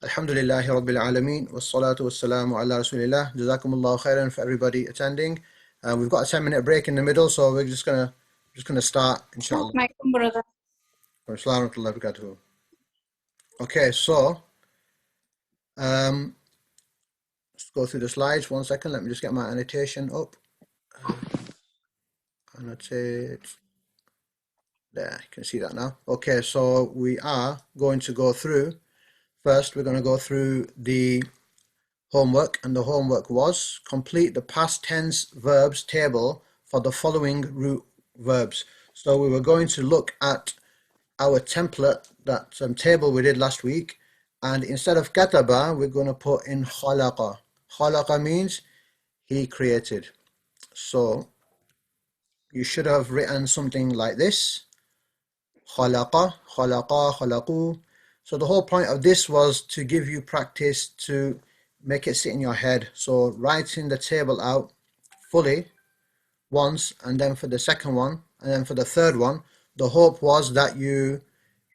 Alhamdulillahi Rabbil Alameen, wassalatu wassalamu ala Rasulillah. Jazakumullahu khairan for everybody attending. We've got a 10-minute break in the middle, so we're just gonna start, inshallah. Assalamualaikum, brother. Assalamu alaikum warahmatullahi wabarakatuh. Okay, so let's go through the slides. 1 second, let me just get my annotation up. Annotate. There, you can see that now. Okay, so we are going to go through. First, we're going to go through the homework, and the homework was complete the past tense verbs table for the following root verbs. So we were going to look at our template, that table we did last week, and instead of kataba, we're going to put in khalaqa. Khalaqa means he created. So you should have written something like this: khalaqa, khalaqa, khalaqu. So the whole point of this was to give you practice to make it sit in your head. So writing the table out fully once, and then for the second one, and then for the third one, the hope was that you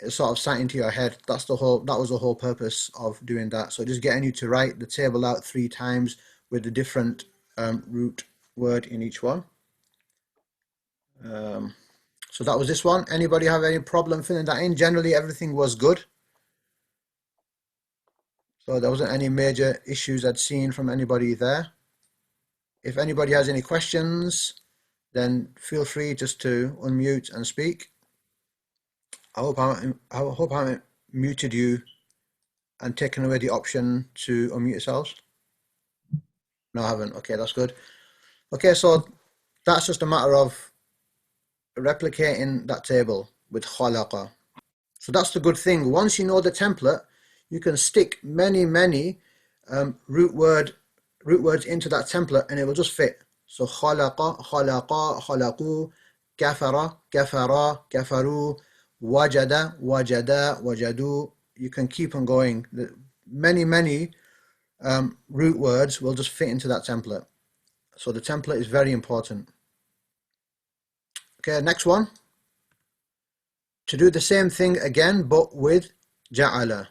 sort of sat into your head. That was the whole purpose of doing that. So just getting you to write the table out 3 times with the different root word in each one. So that was this one. Anybody have any problem filling that in? Generally everything was good. So there wasn't any major issues I'd seen from anybody there. If anybody has any questions, then feel free just to unmute and speak. I hope I haven't muted you and taken away the option to unmute yourselves. No, I haven't. Okay, that's good. Okay, so that's just a matter of replicating that table with khalaqa. So that's the good thing. Once you know the template, you can stick many root words into that template and it will just fit. So khalaqa, khalaqa, khalaqu, kafara, kafara, kafaru, wajada, wajada, wajadu. You can keep on going. Many root words will just fit into that template. So the template is very important. Okay, next one. To do the same thing again, but with ja'ala.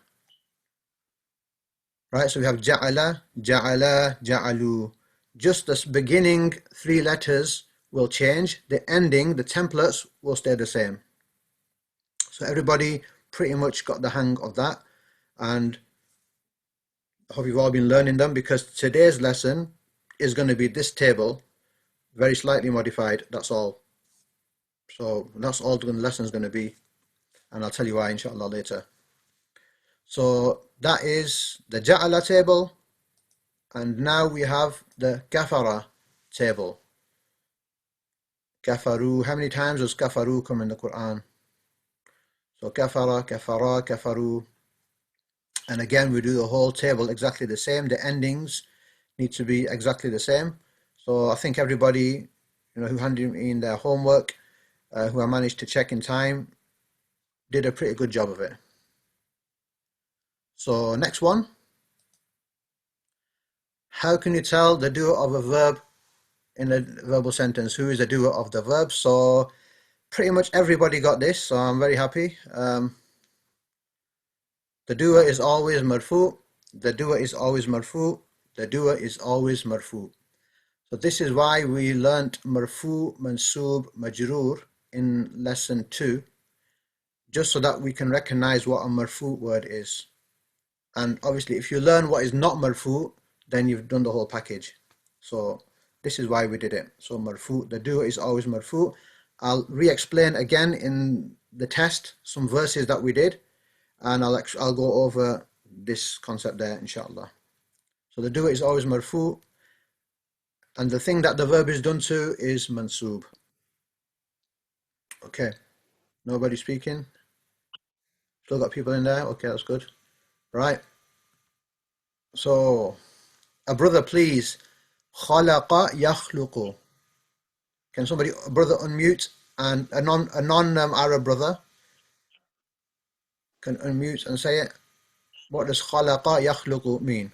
Right, so we have ja'ala, ja'ala, ja'alu. Just the beginning 3 letters will change. The ending, the templates will stay the same. So everybody pretty much got the hang of that. And I hope you've all been learning them, because today's lesson is going to be this table, very slightly modified, that's all. So that's all the lesson is going to be. And I'll tell you why, inshallah, later. So that is the ja'ala table, and now we have the kafara table. Kafaru, how many times does kafaru come in the Quran? So kafara, kafara, kafaru. And again, we do the whole table exactly the same. The endings need to be exactly the same. So I think everybody, who handed in their homework, who I managed to check in time, did a pretty good job of it. So next one. How can you tell the doer of a verb in a verbal sentence? Who is the doer of the verb? So pretty much everybody got this, so I'm very happy. The doer is always marfu. The doer is always marfu. The doer is always marfu. So this is why we learnt marfu, mansub, majroor in lesson 2, just so that we can recognize what a marfu word is. And obviously if you learn what is not marfu, then you've done the whole package. So this is why we did it. So marfu, the doer is always marfu. I'll re-explain again in the test some verses that we did, and I'll go over this concept there, inshallah. So the doer is always marfu, and the thing that the verb is done to is mansub. Okay, nobody speaking? Still got people in there? Okay, that's good. Right. So, a brother, please. Khalaqa yakhluqu. Can somebody, a brother, unmute? And a non-Arab brother can unmute and say it. What does khalaqa yakhluqu mean?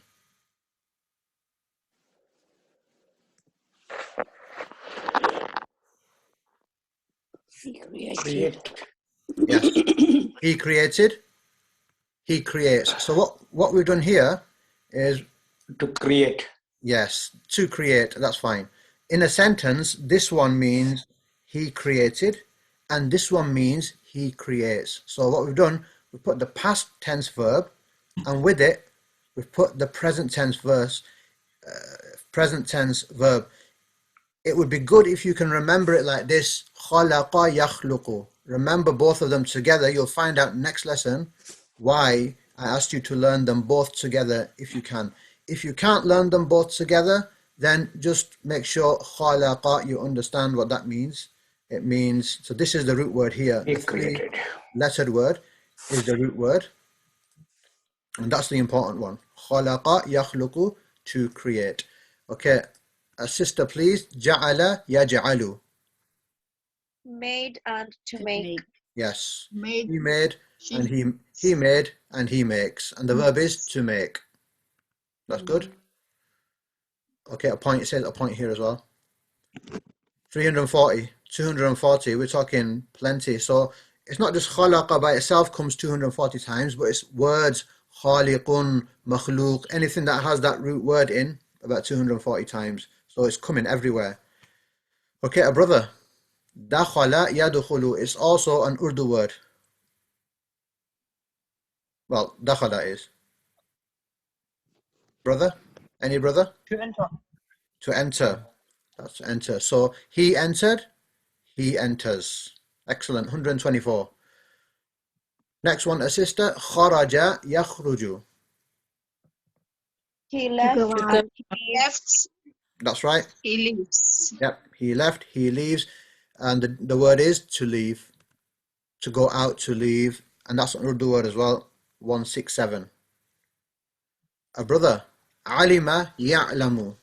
He created. Yes. He created. He creates. So what we've done here is To create. yes, to create. That's fine. In a sentence, this one means he created, and this one means he creates. So what we've done, we've put the past tense verb, and with it, we've put the present tense verb. It would be good if you can remember it like this. خَلَقَ يَخْلُقُ. Remember both of them together. You'll find out next lesson why I asked you to learn them both together if you can. If you can't learn them both together, then just make sure خَلَقَ, you understand what that means. It means, so this is the root word here. He The created. three-lettered word is the root word. And that's the important one. خَلَقَ يَخْلُقُ, to create. Okay, sister, please. جَعَلَ يَجْعَلُ. Made and to make. Yes. Made. He made and he made and he makes. And the verb is to make. That's good. Okay, a point. It says a point here as well. 340, 240. We're talking plenty. So it's not just khalaqa by itself comes 240 times, but it's words khaliqun, makhluq, anything that has that root word in about 240 times. So it's coming everywhere. Okay, a brother. Dakhala yadkhulu is also an Urdu word. Well, dakhala is. Brother? Any brother? To enter. To enter. That's to enter. So he entered, he enters. Excellent. 124. Next one, a sister. Kharaja yakhruju. He To left. go out. He Left. That's right. He leaves. Yep. He left, he leaves. And the word is to leave. To go out, to leave. And that's an Urdu word as well. 167. A brother. Alima ya'lamu.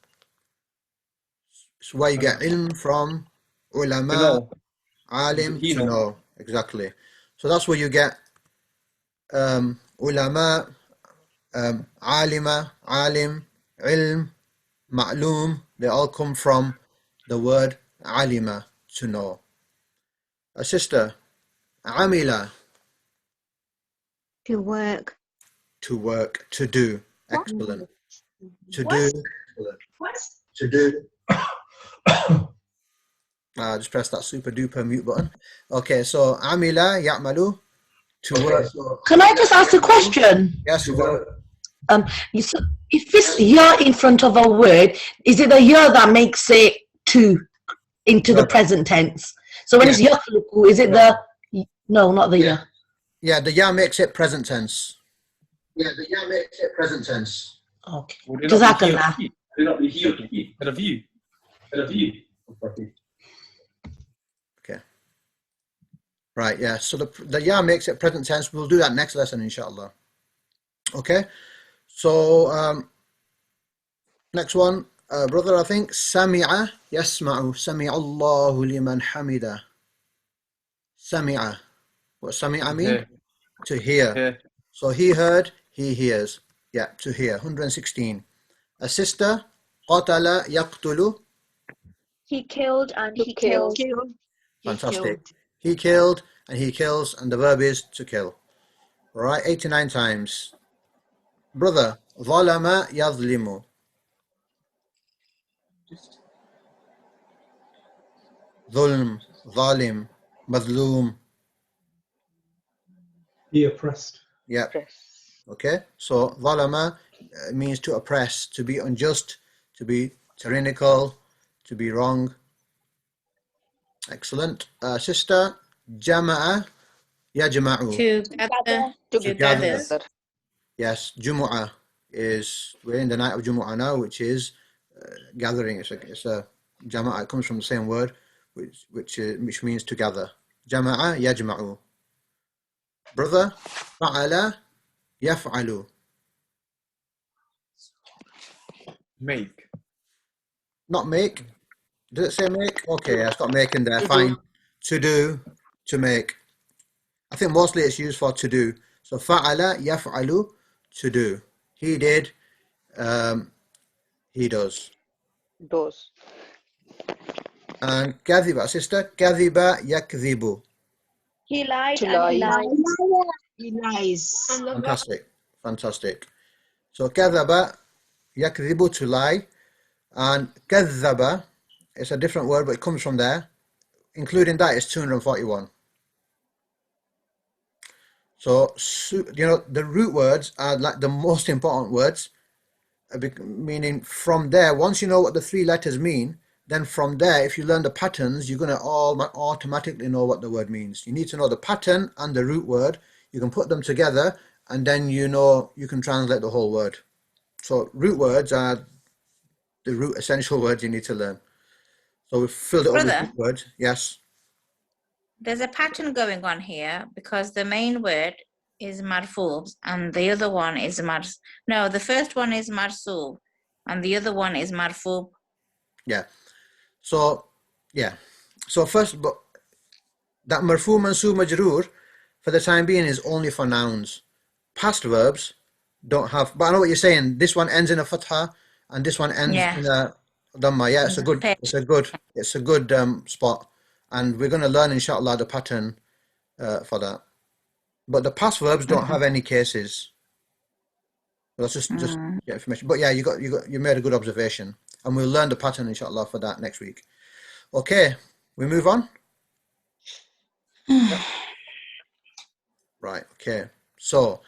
It's where you get ilm from. Ulama. To know. Alim, He to know. know. Exactly. So that's where you get ulama, alima, alim, ilm, ma'lum. They all come from the word alima, to know. A sister. Amila, To work. to work, to do. Excellent. To What? do. What? To do. Just press that super duper mute button. Okay, so amila ya'malu, to work. Can I just ask a question? Yes, go. If it's ya in front of a word, is it the ya that makes it to into the present tense? So when it's yakhluqu, is it the no, not the ya? Yeah, the ya makes it present tense. Yeah, the ya makes it present tense. Okay. Would it not be he or Jazakallah. he? Would it not be he or he? Instead of you. Instead of you. Okay. Right, yeah. So the ya makes it present tense. We'll do that next lesson, inshallah. Okay. So next one, brother, I think sami'a yasma'u. Sami'a Allahu liman hamida. Sami'a. What sami'a mean? Yeah. To hear. Yeah. So he heard, he hears. Yeah, to hear. 116. A sister, qatala yaqtulu. He killed and he kills. Fantastic. He killed and he kills, and the verb is to kill. All right, 89 times. Brother, ظلم يظلم. ظلم, ظالم, مظلوم. He oppressed. Yeah. Okay. So ظلم means to oppress, to be unjust, to be tyrannical, to be wrong. Excellent. Sister, جمع يجمع. Together. Yes, Jumu'ah is, we're in the night of Jumu'ah now, which is gathering. It's a Jama'ah. It comes from the same word, which means to gather. Jama'a yajma'u. Brother, fa'ala yaf'alu. Make. Not make. Does it say make? Okay, yeah, it's got making there. Fine. To do, to make. I think mostly it's used for to do. So fa'ala yaf'alu, to do. He did. He does. Does. And kadhiba, sister, kadhiba yakdhibu. He lied To and he lie. lies. He lies. Fantastic. Fantastic. So كذب يكذب, to lie, and كذب, it's a different word, but it comes from there. Including that is 241. So, you know, the root words are like the most important words, meaning from there, once you know what the three letters mean, then from there, if you learn the patterns, you're going to automatically know what the word means. You need to know the pattern and the root word. You can put them together, and then you know you can translate the whole word. So root words are the root essential words you need to learn. So we've filled it up with Brother, root words. Yes. there's a pattern going on here because the main word is marfu and the other one is no, the first one is marsub and the other one is marfu. Yeah. So, yeah. So first, but that marfu, mansub, majroor, for the time being, is only for nouns. Past verbs don't have, but I know what you're saying. This one ends in a fatha, and this one ends in a dhamma. Yeah, it's a good spot, and we're going to learn, inshallah, the pattern for that. But the past verbs don't have any cases. That's just get information. But yeah, you made a good observation, and we'll learn the pattern, inshallah, for that next week. Okay, we move on. Right. Okay. So,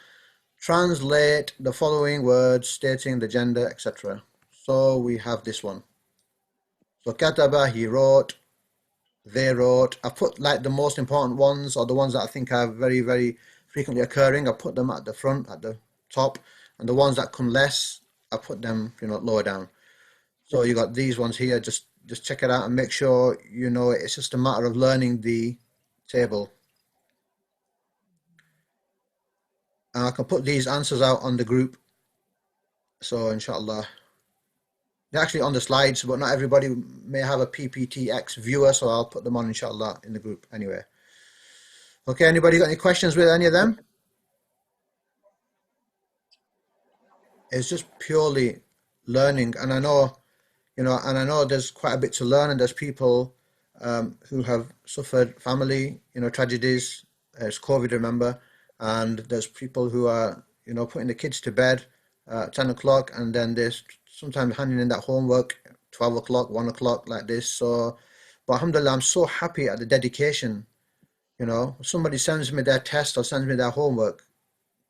translate the following words stating the gender, etc. So we have this one. So kataba, he wrote, they wrote. I put like the most important ones, or the ones that I think are very, very frequently occurring. I put them at the front, at the top, and the ones that come less, I put them, you know, lower down. So you got these ones here. Just check it out and make sure you know it. It's just a matter of learning the table. And I can put these answers out on the group. So inshallah, they're actually on the slides, but not everybody may have a PPTX viewer, so I'll put them on inshallah in the group anyway. Okay, anybody got any questions with any of them? It's just purely learning, and I know, you know, and I know there's quite a bit to learn, and there's people who have suffered family, you know, tragedies. It's COVID, remember, and there's people who are, you know, putting the kids to bed at 10 o'clock, and then there's sometimes handing in that homework 12 o'clock, 1 o'clock, like this. So, but alhamdulillah, I'm so happy at the dedication. You know, somebody sends me their test or sends me their homework,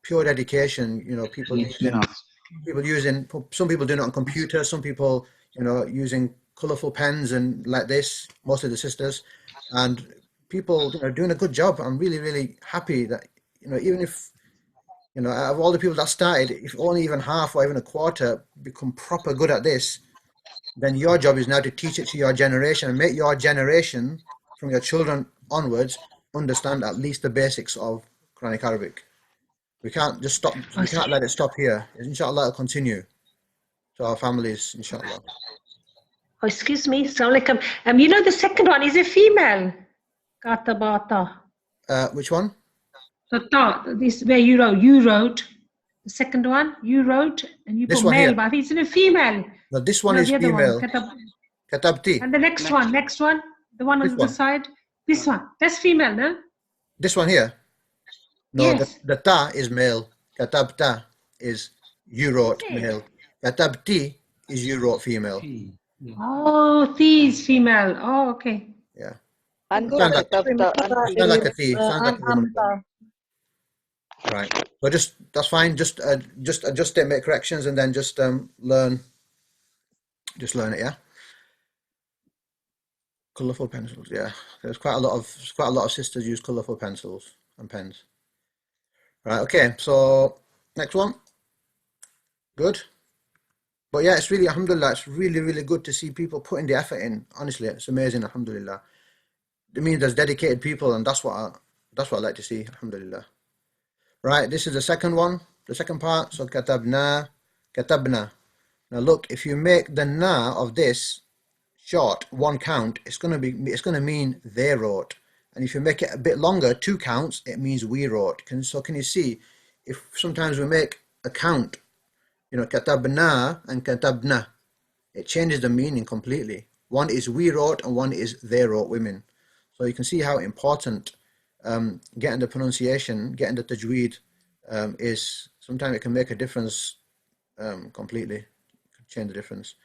pure dedication. You know, people using, some people doing it on computer, some people, you know, using colorful pens and like this, mostly the sisters, and people, you know, doing a good job. I'm really, really happy that, you know, even if, you know, out of all the people that started, if only even half or even a quarter become proper good at this, then your job is now to teach it to your generation and make your generation, from your children onwards, understand at least the basics of Quranic Arabic. We can't just stop. We can't let it stop here. Inshallah, it'll continue to our families, inshallah. Oh, excuse me. Assalamu alaikum. You know the second one is a female. Katabata. Which one? This where you wrote. The second one, you wrote, and you This put one male, here. but I think it's in a female. No, this one is female. Katabti. And the next one, the one on the side. This one, that's female, no? This one here. No, yes. the ta is male. Katabta is you wrote male. Katabti is you wrote female. Oh, T is female. Oh, okay. Yeah. And Sound like a T. Sounds like a woman. Right. So that's fine. Just adjust it, make corrections, and then just learn. Just learn it, yeah. Colourful pencils, yeah. There's quite a lot of sisters use colourful pencils and pens. Right. Okay. So next one. Good. But yeah, it's really, alhamdulillah, it's really, really good to see people putting the effort in. Honestly, it's amazing, alhamdulillah. It means there's dedicated people, and that's what I like to see, alhamdulillah. Right, this is the second one, the second part. So katabna. Now look, if you make the na of this short, one count, it's gonna mean they wrote. And if you make it a bit longer, 2 counts, it means we wrote. So can you see, if sometimes we make a count, you know, katabna and katabna, it changes the meaning completely. One is we wrote and one is they wrote, women. So you can see how important getting the pronunciation, getting the tajweed is sometimes it can make a difference completely, change the difference.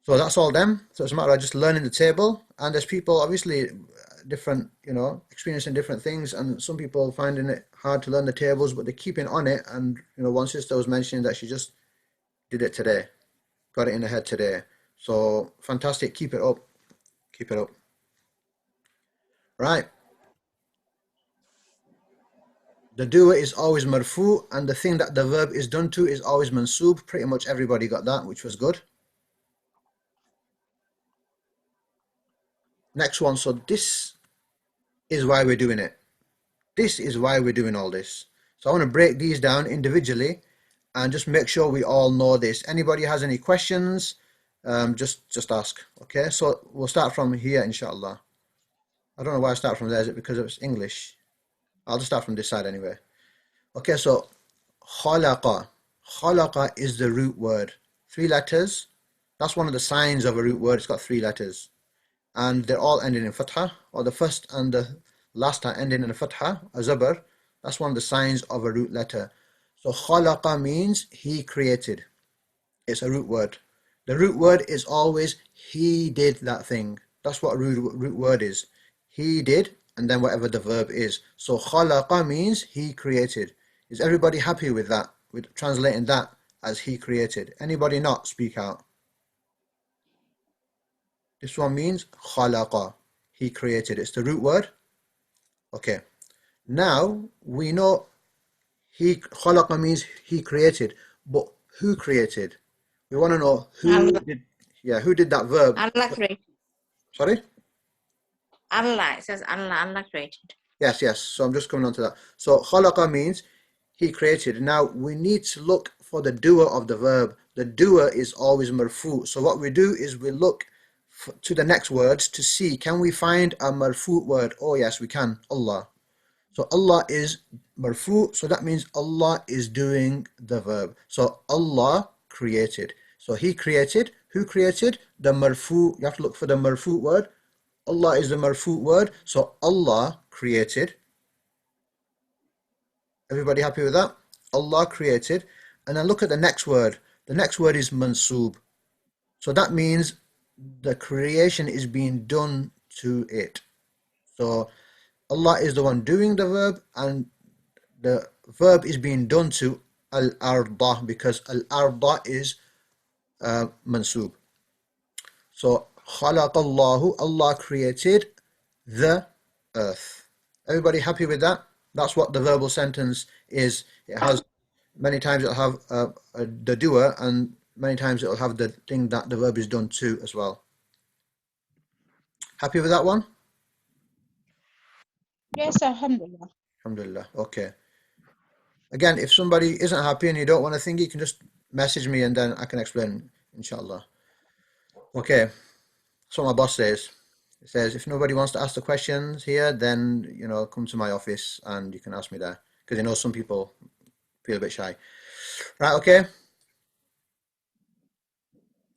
So that's all them. So it's a matter of just learning the table. And there's people obviously different, experiencing different things. And some people finding it hard to learn the tables, but they're keeping on it. And one sister was mentioning that she just did it today, got it in her head today. So fantastic. Keep it up. Keep it up. Right. The doer is always marfu, and the thing that the verb is done to is always mansub. Pretty much everybody got that, which was good. Next one. So this is why we're doing it. This is why we're doing all this. So I want to break these down individually and just make sure we all know this. Anybody has any questions, just ask. Okay, so we'll start from here, inshallah. I don't know why I start from there. Is it because it's English? I'll just start from this side anyway. Okay, so khalaqa. Khalaqa is the root word. 3 letters. That's one of the signs of a root word. It's got 3 letters. And they're all ending in fatha, or the first and the last are ending in a fatha, a zabar. That's one of the signs of a root letter. So khalaqa means he created. It's a root word. The root word is always he did that thing. That's what a root word is. He did, and then whatever the verb is. So khalaqa means he created. Is everybody happy with that? With translating that as he created? Anybody not? Speak out. This one means khalaqa. He created. It's the root word. Okay. Now we know khalaqa means he created, but who created? We want to know who did that verb. Allah created. Sorry? Allah. It says Allah created. Yes. So I'm just coming on to that. So khalaqa means he created. Now we need to look for the doer of the verb. The doer is always marfu. So what we do is we look to the next words to see, can we find a marfu word? Oh yes, we can. Allah. So Allah is marfu, so that means Allah is doing the verb. So Allah created. So he created. Who created? The marfu. You have to look for the marfu word. Allah is the marfu word. So Allah created. Everybody happy with that? Allah created. And then look at the next word. The next word is mansub. So that means the creation is being done to it. So Allah is the one doing the verb, and the verb is being done to al-arda, because al-arda is mansub. So khalaqallahu, Allah created the earth. Everybody happy with that? That's what the verbal sentence is. It has many times it'll have the doer, and many times it'll have the thing that the verb is done to as well. Happy with that one? Yes, alhamdulillah. Alhamdulillah. Okay. Again, if somebody isn't happy and you don't want to think, you can just message me and then I can explain, inshallah. Okay. That's what my boss says. He says, if nobody wants to ask the questions here, then, come to my office and you can ask me there. Because some people feel a bit shy. Right, okay.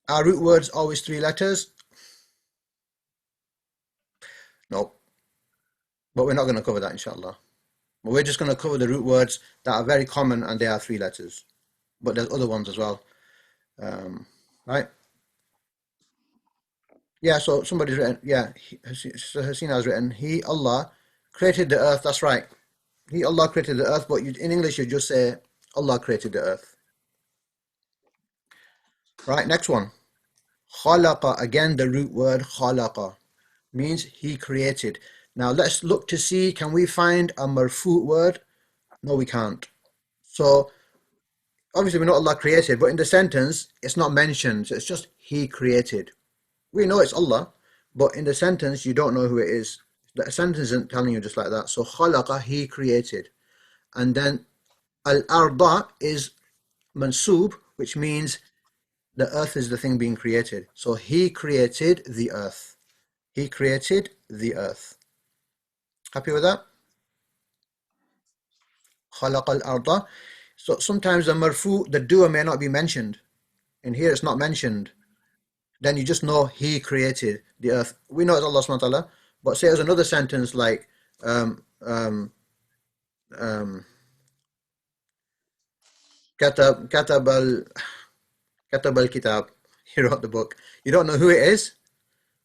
Our root word's always 3 letters. Nope. But we're not going to cover that, inshallah. But we're just going to cover the root words that are very common, and they are 3 letters. But there's other ones as well. Right? Yeah, so somebody's written, Hasina has written, he, Allah, created the earth. That's right. He, Allah, created the earth. But in English, you just say, Allah created the earth. Right, next one. Khalaqa, again, the root word khalaqa means he created. Now let's look to see, can we find a marfu word? No, we can't. So obviously we know Allah created, but in the sentence it's not mentioned. So it's just he created. We know it's Allah, but in the sentence you don't know who it is. The sentence isn't telling you just like that. So khalaqa, he created. And then al-arda is mansub, which means the earth is the thing being created. So he created the earth. He created the earth. Happy with that? Khalaq al-arda. So sometimes the marfu, the doer may not be mentioned. In here it's not mentioned. Then you just know he created the earth. We know it's Allah subhanahu wa ta'ala. But say there's another sentence like um, كتب الكتاب. He wrote the book. You don't know who it is,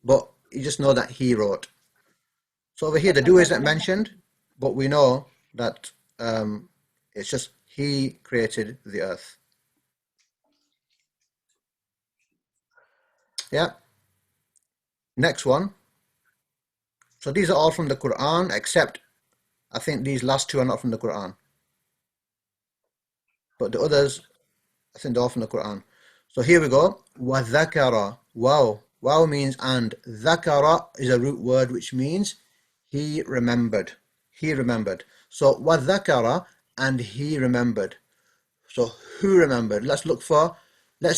but you just know that he wrote. So over here, the doer isn't mentioned, but we know that it's just he created the earth. Yeah. Next one. So these are all from the Quran, except I think these last two are not from the Quran. But the others, I think they're all from the Quran. So here we go. وَذَكَرَ. Wow. Wow means and. ذَكَرَ is a root word which means he remembered. He remembered. So وَذَكَرَ, and he remembered. So who remembered? Let's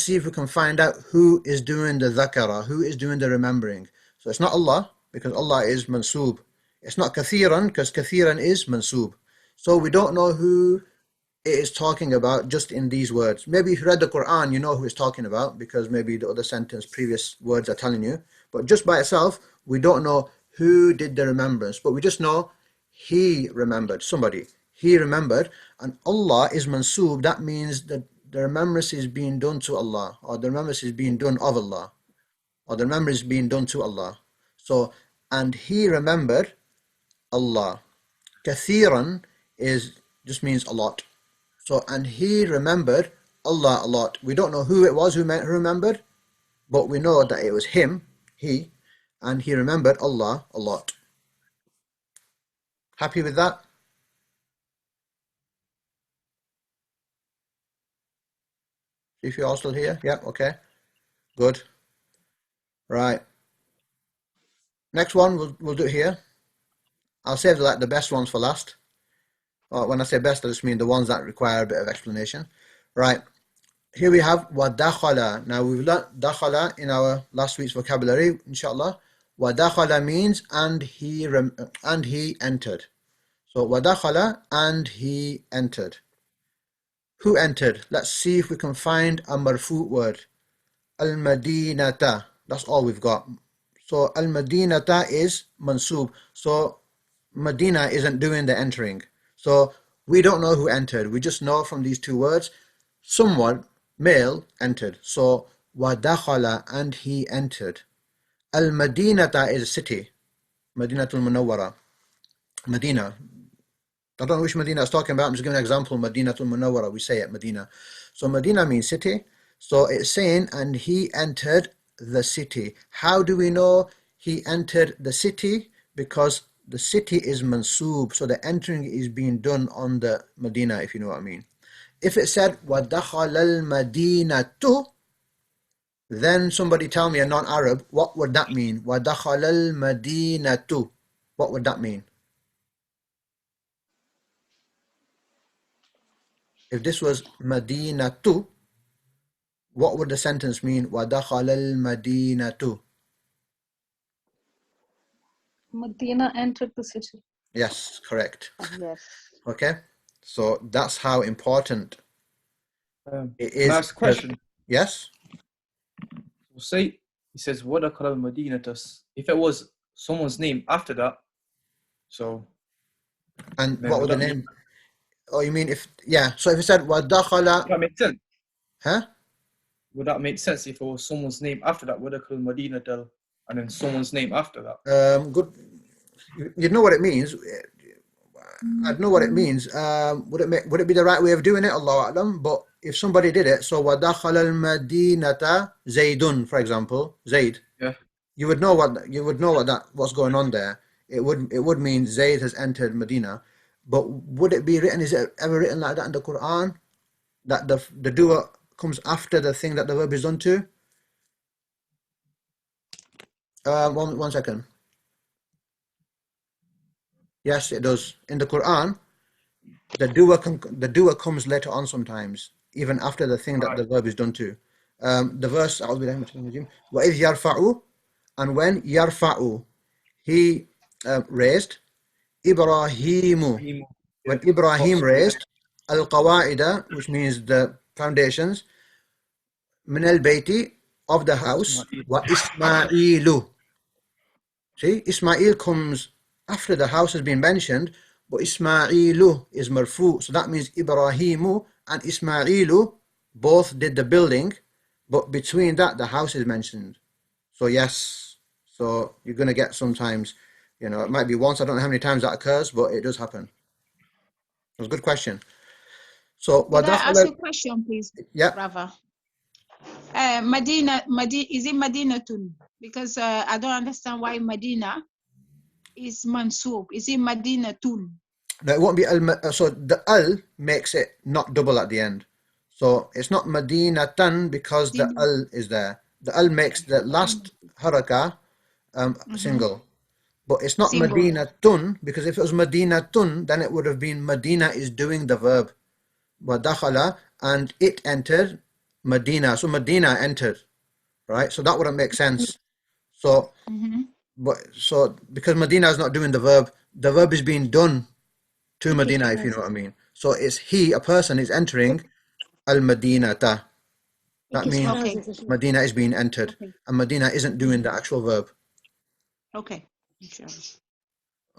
see if we can find out who is doing the dhakara, who is doing the remembering. So it's not Allah, because Allah is mansoob. It's not kathiran, because kathiran is mansoob. So we don't know who it is talking about just in these words. Maybe if you read the Quran, you know who it's talking about, because maybe the other sentence, previous words are telling you. But just by itself, we don't know who did the remembrance. But we just know he remembered, somebody. He remembered, and Allah is mansoob. That means that the remembrance is being done to Allah, or the remembrance is being done of Allah, or the remembrance is being done to Allah. So, and he remembered Allah. Kathiran just means a lot. So, and he remembered Allah a lot. We don't know who it was who remembered, but we know that it was him, he, and he remembered Allah a lot. Happy with that? If you're all still here? Yep, okay. Good. Right. Next one, we'll do it here. I'll save the best ones for last. When I say best, I just mean the ones that require a bit of explanation. Right. Here we have وَدَخَلَ. Now we've learnt dakhala in our last week's vocabulary, inshallah. وَدَخَلَ means and he entered. So وَدَخَلَ, and he entered. Who entered? Let's see if we can find a marfu word. Al-Madinata. That's all we've got. So Al-Madinata is mansoob. So Medina isn't doing the entering. So we don't know who entered. We just know from these two words, someone, male, entered. So وَدَخَلَ, and he entered. Al-Madinata is a city. Madinatul Munawwara. Medina. I don't know which Medina I was talking about. I'm just giving an example. Madinatul Munawwara, we say it, Medina. So Medina means city. So it's saying, and he entered the city. How do we know he entered the city? Because the city is mansoob. So the entering is being done on the Medina, if you know what I mean. If it said, وَدَخَلَ الْمَدِينَةُ, then somebody tell me, a non-Arab, what would that mean? وَدَخَلَ الْمَدِينَةُ. What would that mean? If this was Madinatu, what would the sentence mean? وَدَخَلَ الْمَدِينَةُ. Medina entered the city. Yes, correct. Yes. Okay, so that's how important it is. Last question. Yes? So say he says وَدَخَلَ الْمَدِينَةَ. If it was someone's name after that, so And then what would the that name? Oh, you mean if, yeah, so if it said وَدَخَلَ, would that make sense? huh? Would that make sense if it was someone's name after that? وَدَخَلَ الْمَدِينَةَ, and then someone's name after that? Good. You know what it means. I know what it means. Would it be the right way of doing it? Allahu A'lam. But if somebody did it, so وَدَخَلَ الْمَدِينَةَ زَيْدٌ, for example, Zayd. Yeah. You would know what's going on there. It would mean Zayd has entered Medina. But would it be written? Is it ever written like that in the Quran? That the doer comes after the thing that the verb is done to? One second. Yes, it does. In the Quran, the doer comes later on sometimes, even after the thing that the verb is done to. The verse, وَإِذْ يَرْفَعُ, and when يَرْفَعُ, he raised, Ibrahimu, when Ibrahim raised, al-qawaida, which means the foundations, min al-bayti, of the house, wa Ismailu. See, Ismail comes after the house has been mentioned, But Ismailu is marfu, so that means Ibrahimu and Ismailu both did the building, but between that the house is mentioned. So yes, so you're going to get sometimes, you know, it might be once, I don't know how many times that occurs, but it does happen. It was a good question. So Could I ask a question, please, yeah. Rava? Medina, is it Madinatun? Because I don't understand why Medina is mansub. Is it Madinatun? No, it won't be so the al makes it not double at the end. So it's not Madinatan because the al is there. The al makes the last haraka single. But it's not Single. Madinatun, because if it was Madinatun, then it would have been Medina is doing the verb. Wadakhala, and it entered Medina. So Medina entered, right? So that wouldn't make sense. So, so because Medina is not doing the verb is being done to Medina, if you know what I mean. So it's he, a person, is entering al-Madinata. That means Medina is being entered, and Medina isn't doing the actual verb. Okay.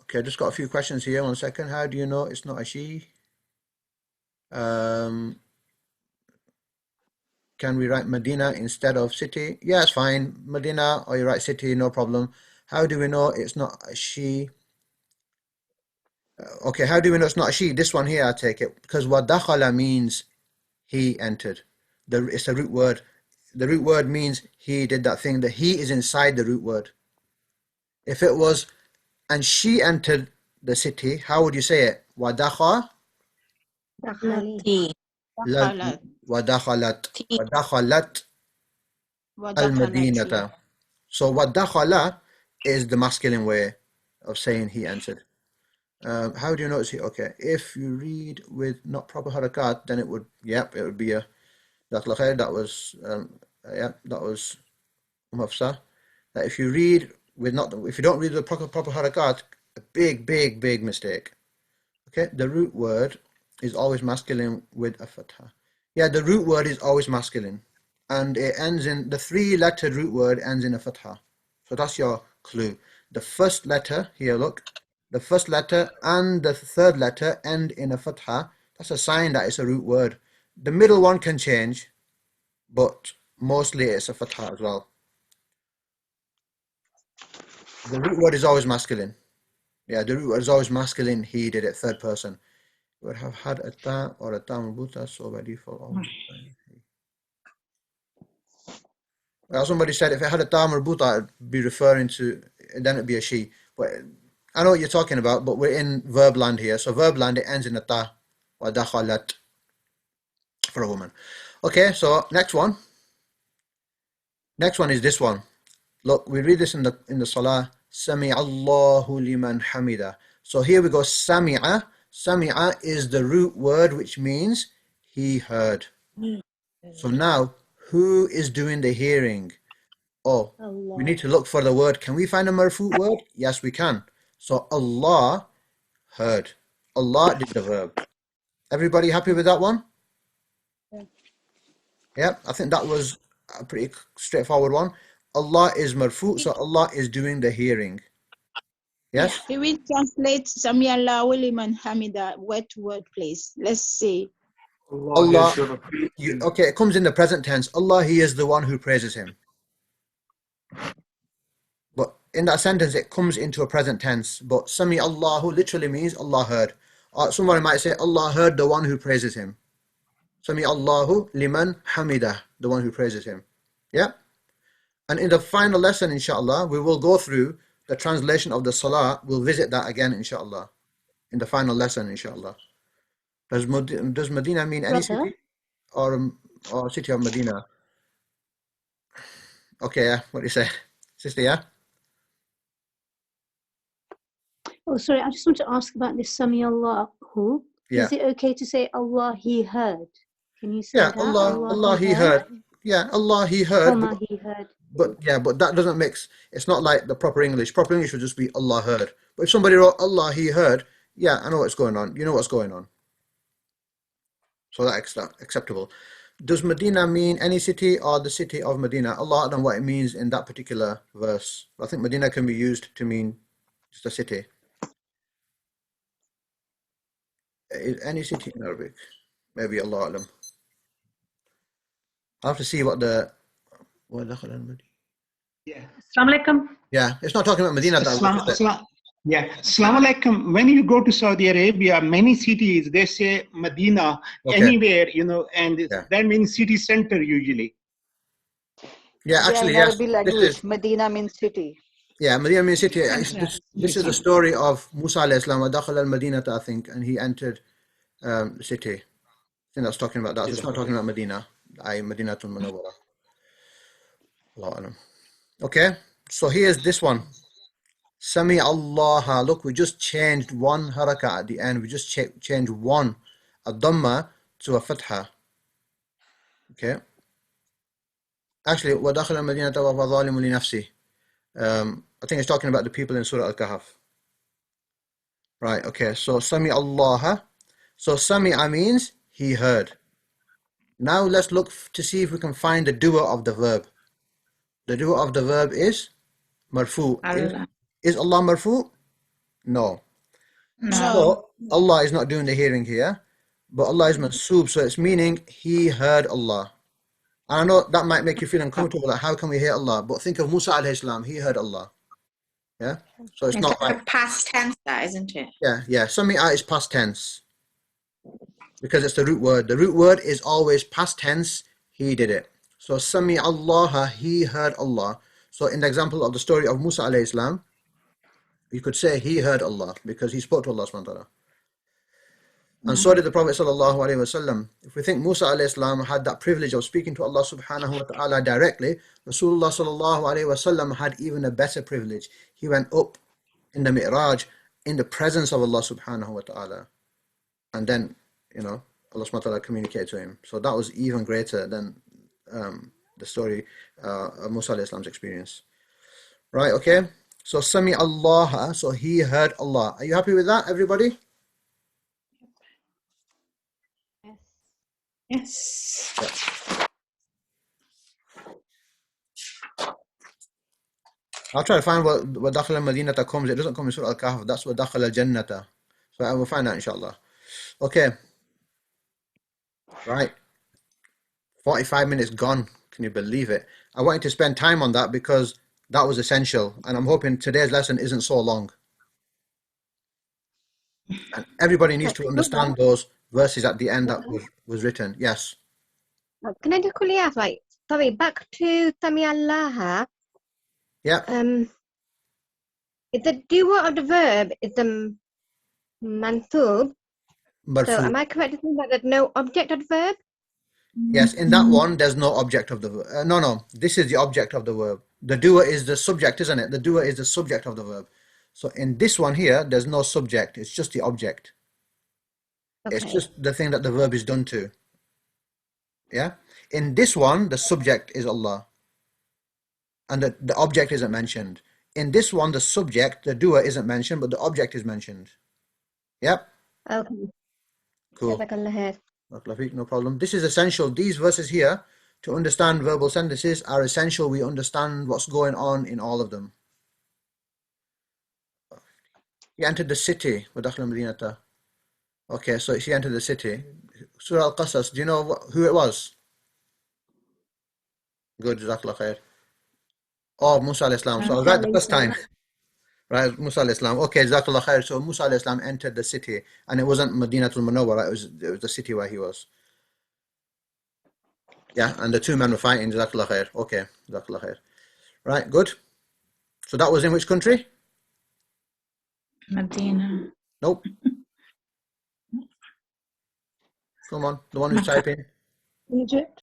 Okay, I just got a few questions here. 1 second. How do you know it's not a she? Can we write Medina instead of city? Yeah, it's fine. Medina, or you write city, no problem. How do we know it's not a she? Okay, how do we know it's not a she? This one here, I take it. Because wadakhala means he entered. It's a root word. The root word means he did that thing. The he is inside the root word. If it was, and she entered the city, how would you say it? Wadakha? Dakhalat. Wadakhalat al-Madinata. So wadakhala is the masculine way of saying he entered. How do you notice here? Okay, if you read with not proper harakat, then it would, it would be a that was that was Mafsa. That if you read with if you don't read the proper harakat, a big mistake. Okay, the root word is always masculine with a fatha. Yeah, the root word is always masculine, and it ends in the 3-lettered root word ends in a fatha. So that's your clue. The first letter here, look, the first letter and the third letter end in a fatha. That's a sign that it's a root word. The middle one can change, but mostly it's a fatha as well. The root word is always masculine. Yeah, the root word is always masculine. He did it, third person. You would have had a ta or a ta marbuta, so by default. Well, somebody said if it had a ta marbuta, it'd be referring to, then it'd be a she. But I know what you're talking about, but we're in verb land here. So verb land, it ends in a ta. Wa dakhalat for a woman. Okay, so next one. Next one is this one. Look, we read this in the Salah. Sami Allahu liman hamida. So here we go. Sami'a. Sami'a is the root word, which means he heard. So now, who is doing the hearing? Oh, Allah. We need to look for the word. Can we find a marfu word? Yes, we can. So Allah heard. Allah did the verb. Everybody happy with that one? Yeah, I think that was a pretty straightforward one. Allah is marfu, so Allah is doing the hearing. Yes? He will translate Sami Allahu liman hamida word to word, please. Let's see. Allah, okay, it comes in the present tense. Allah, he is the one who praises him. But in that sentence, it comes into a present tense. But Sami Allahu literally means Allah heard. Somebody might say, Allah heard the one who praises him. Sami Allahu liman hamidah, the one who praises him. Yeah? And in the final lesson, inshallah, we will go through the translation of the Salah. We'll visit that again, inshallah. In the final lesson, inshallah. Does Medina mean any city? Or city of Medina? Okay, yeah. What do you say? Sister, yeah? Oh, sorry, I just want to ask about this Sami Allahu. Yeah. Is it okay to say Allah he heard? Can you say that? Allah he heard. Yeah, Allah he heard. Allah he heard. But that doesn't mix. It's not like the proper English. Proper English would just be Allah heard. But if somebody wrote Allah he heard, yeah, I know what's going on. You know what's going on. So that's acceptable. Does Medina mean any city or the city of Medina? Allah knows what it means in that particular verse. I think Medina can be used to mean just a city. Any city in Arabic. Maybe Allah Alam. I have to see what the. Yeah. Assalamu alaikum. Yeah, it's not talking about Medina. Yeah. Assalamu alaikum. When you go to Saudi Arabia, many cities, they say Medina, anywhere, and that means city center usually. Yeah, actually, in yes. Arabic language, Medina means city. Yeah, Medina means city. This is the story of Musa alayhi salam, Dakhal al-Madinata, I think, and he entered the city. I think that's talking about that. So it's not talking about Medina. Madinatul Munawwara. Allahu Alam. Okay, so here's this one. Sami Allah. Look, we just changed one haraka at the end. We just changed one, a dhamma to a fatha. Okay. Actually, وَدَخَلَ الْمَدِينَةَ وَهُوَ ظَالِمٌ لِنَفْسِهِ. I think it's talking about the people in Surah Al-Kahf. Right, okay, so Sami Allah. So Sami'a means he heard. Now let's look to see if we can find the doer of the verb. The doer of the verb is marfu. Is Allah marfu? No. So Allah is not doing the hearing here, but Allah is mansoob, so it's meaning he heard Allah. I know that might make you feel uncomfortable, like how can we hear Allah? But think of Musa alayhi salam, he heard Allah. Yeah? So it's not like past tense, that isn't it? Yeah. Sami'a is past tense. Because it's the root word. The root word is always past tense, he did it. So Sami Allah, he heard Allah. So in the example of the story of Musa alayhi salam, you could say he heard Allah because he spoke to Allah subhanahu wa ta'ala. And so did the Prophet sallallahu alaihi wasallam. If we think Musa alayhi salam had that privilege of speaking to Allah subhanahu wa ta'ala directly, Rasulullah sallallahu alaihi wasallam had even a better privilege. He went up in the Mi'raj in the presence of Allah subhanahu wa ta'ala. And then, Allah subhanahu wa ta'ala communicated to him. So that was even greater than the story of Musa alayhi salam's experience. Right, okay. So Sami Allah, so he heard Allah. Are you happy with that, everybody? Yes. I'll try to find where Dakhal al-Madinata comes. It doesn't come in Surah Al-Kahf. That's where Dakhal al-Jannata. So I will find out, inshallah. Okay. Right. 45 minutes gone. Can you believe it? I wanted to spend time on that because that was essential. And I'm hoping today's lesson isn't so long. And everybody needs to understand those verses at the end that was written. Yes. Can I just quickly ask, back to Sami Allah. Yeah. Is the doer of the verb is the mansub? So am I correct to think that there's no object of the verb? Yes, in that one, there's no object of the verb. No, this is the object of the verb. The doer is the subject, isn't it? The doer is the subject of the verb. So in this one here, there's no subject. It's just the object. Okay. It's just the thing that the verb is done to. Yeah? In this one, the subject is Allah. And the object isn't mentioned. In this one, the subject, the doer, isn't mentioned, but the object is mentioned. Yep? Okay. Cool. No problem. This is essential. These verses here, to understand verbal sentences, are essential. We understand what's going on in all of them. He entered the city. Okay, so she entered the city. Surah Al-Qasas, do you know who it was? Good, Jazakallah khair. Oh, Musa alayhi salam. So I was right the first time. Right, Musa alayhi salam. Okay, Jazakallah khair. So Musa alayhi salam entered the city, and it wasn't Madinatul Munawwara, it was the city where he was. Yeah, and the two men were fighting. Jazakallah khair. Okay, Jazakallah khair. Right, good. So that was in which country? Medina. Nope. Come on, the one who's typing. Egypt.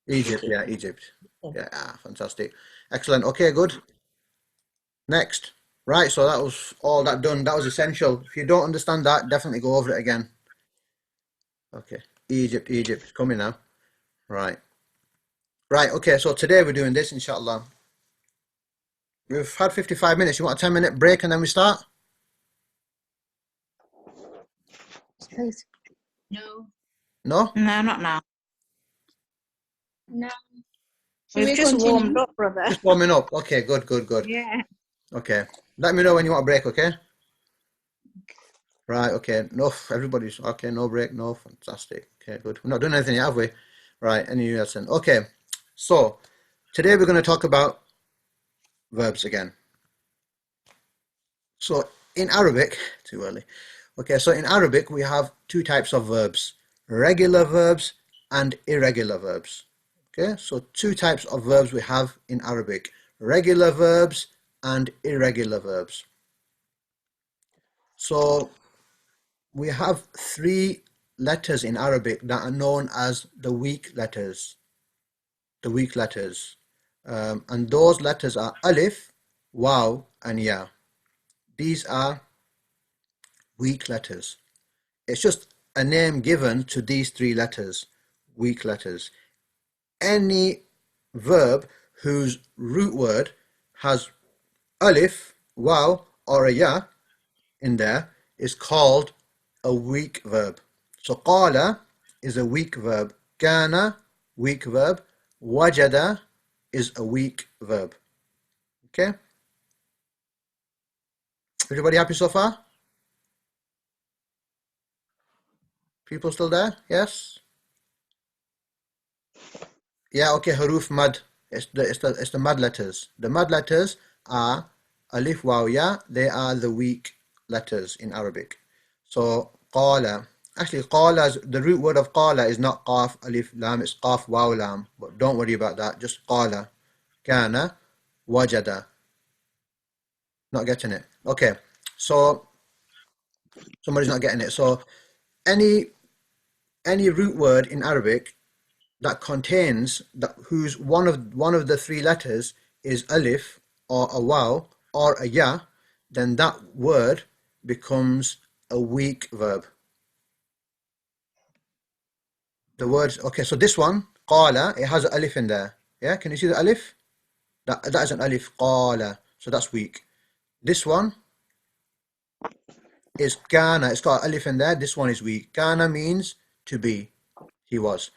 Egypt, yeah, Egypt. Yeah, fantastic. Excellent. Okay, good. Next. Right, so that was all that done. That was essential. If you don't understand that, definitely go over it again. Okay, Egypt, it's coming now. Right. Right, okay, so today we're doing this, inshallah. We've had 55 minutes. You want a 10-minute break and then we start? Please. No? No, not now. No. We've just warmed up, brother. Just warming up. Okay, good. Yeah. Okay. Let me know when you want a break, okay? Right, okay. No, everybody's okay. No break, no. Fantastic. Okay, good. We're not doing anything yet, have we? Right, any lesson. Okay, so today we're going to talk about verbs again. So in Arabic, too early. Okay, so in Arabic we have two types of verbs, regular verbs and irregular verbs. Okay, so two types of verbs we have in Arabic, regular verbs and irregular verbs. So we have three letters in Arabic that are known as the weak letters. The weak letters. And those letters are alif, waw, and ya. These are weak letters. It's just a name given to these three letters, weak letters. Any verb whose root word has alif, waw, or a ya in there is called a weak verb. So qala is a weak verb. Kana, weak verb. Wajada is a weak verb. Okay? Everybody happy so far? People still there? Yes? Yeah, okay, haruf mad. It's the mad letters. The mad letters are alif, waw, ya. They are the weak letters in Arabic. So qala. Actually, qala, the root word of qala is not qaf, alif, lam, it's qaf, waw, lam. But don't worry about that, just qala. Kana, wajada. Not getting it. Okay, so somebody's not getting it. So any root word in Arabic that contains whose one of the three letters is alif or a waw or a ya, then that word becomes a weak verb. The words, okay, so this one, qala, it has an alif in there. Yeah, can you see the alif? That is an alif, qala. So that's weak. This one is kana. It's got an alif in there. This one is weak. Kana means to be. He was.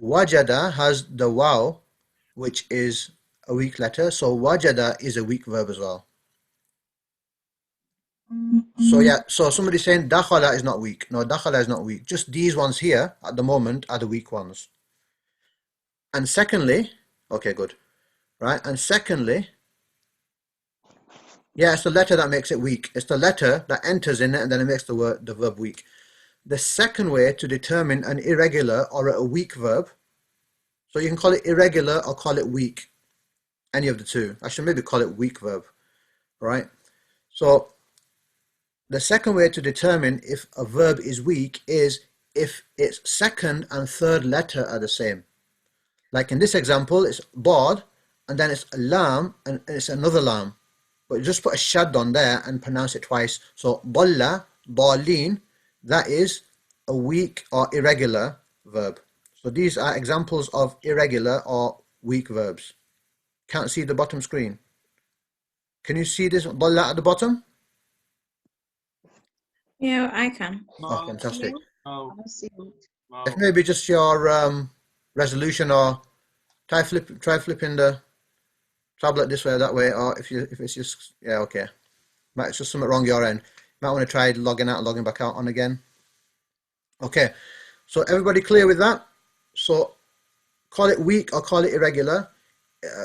Wajada has the waw, which is a weak letter. So wajada is a weak verb as well. So yeah, so somebody saying dakhala is not weak. No, dakhala is not weak. Just these ones here at the moment are the weak ones. And secondly, okay, good. Right? And secondly, yeah, it's the letter that makes it weak. It's the letter that enters in it and then it makes the verb weak. The second way to determine an irregular or a weak verb, so you can call it irregular or call it weak. Any of the two. I should maybe call it weak verb. Right? So the second way to determine if a verb is weak is if its second and third letter are the same. Like in this example, it's bod, and then it's a lam, and it's another lam. But you just put a shad on there and pronounce it twice. So dalla, dalin, that is a weak or irregular verb. So these are examples of irregular or weak verbs. Can't see the bottom screen. Can you see this dalla at the bottom? Yeah, I can. Oh, fantastic. No. If maybe just your resolution, or try flipping the tablet this way or that way, or if it's just, yeah, okay. It's just something wrong your end. Might want to try logging out, logging back out on again. Okay, so everybody clear with that? So call it weak or call it irregular.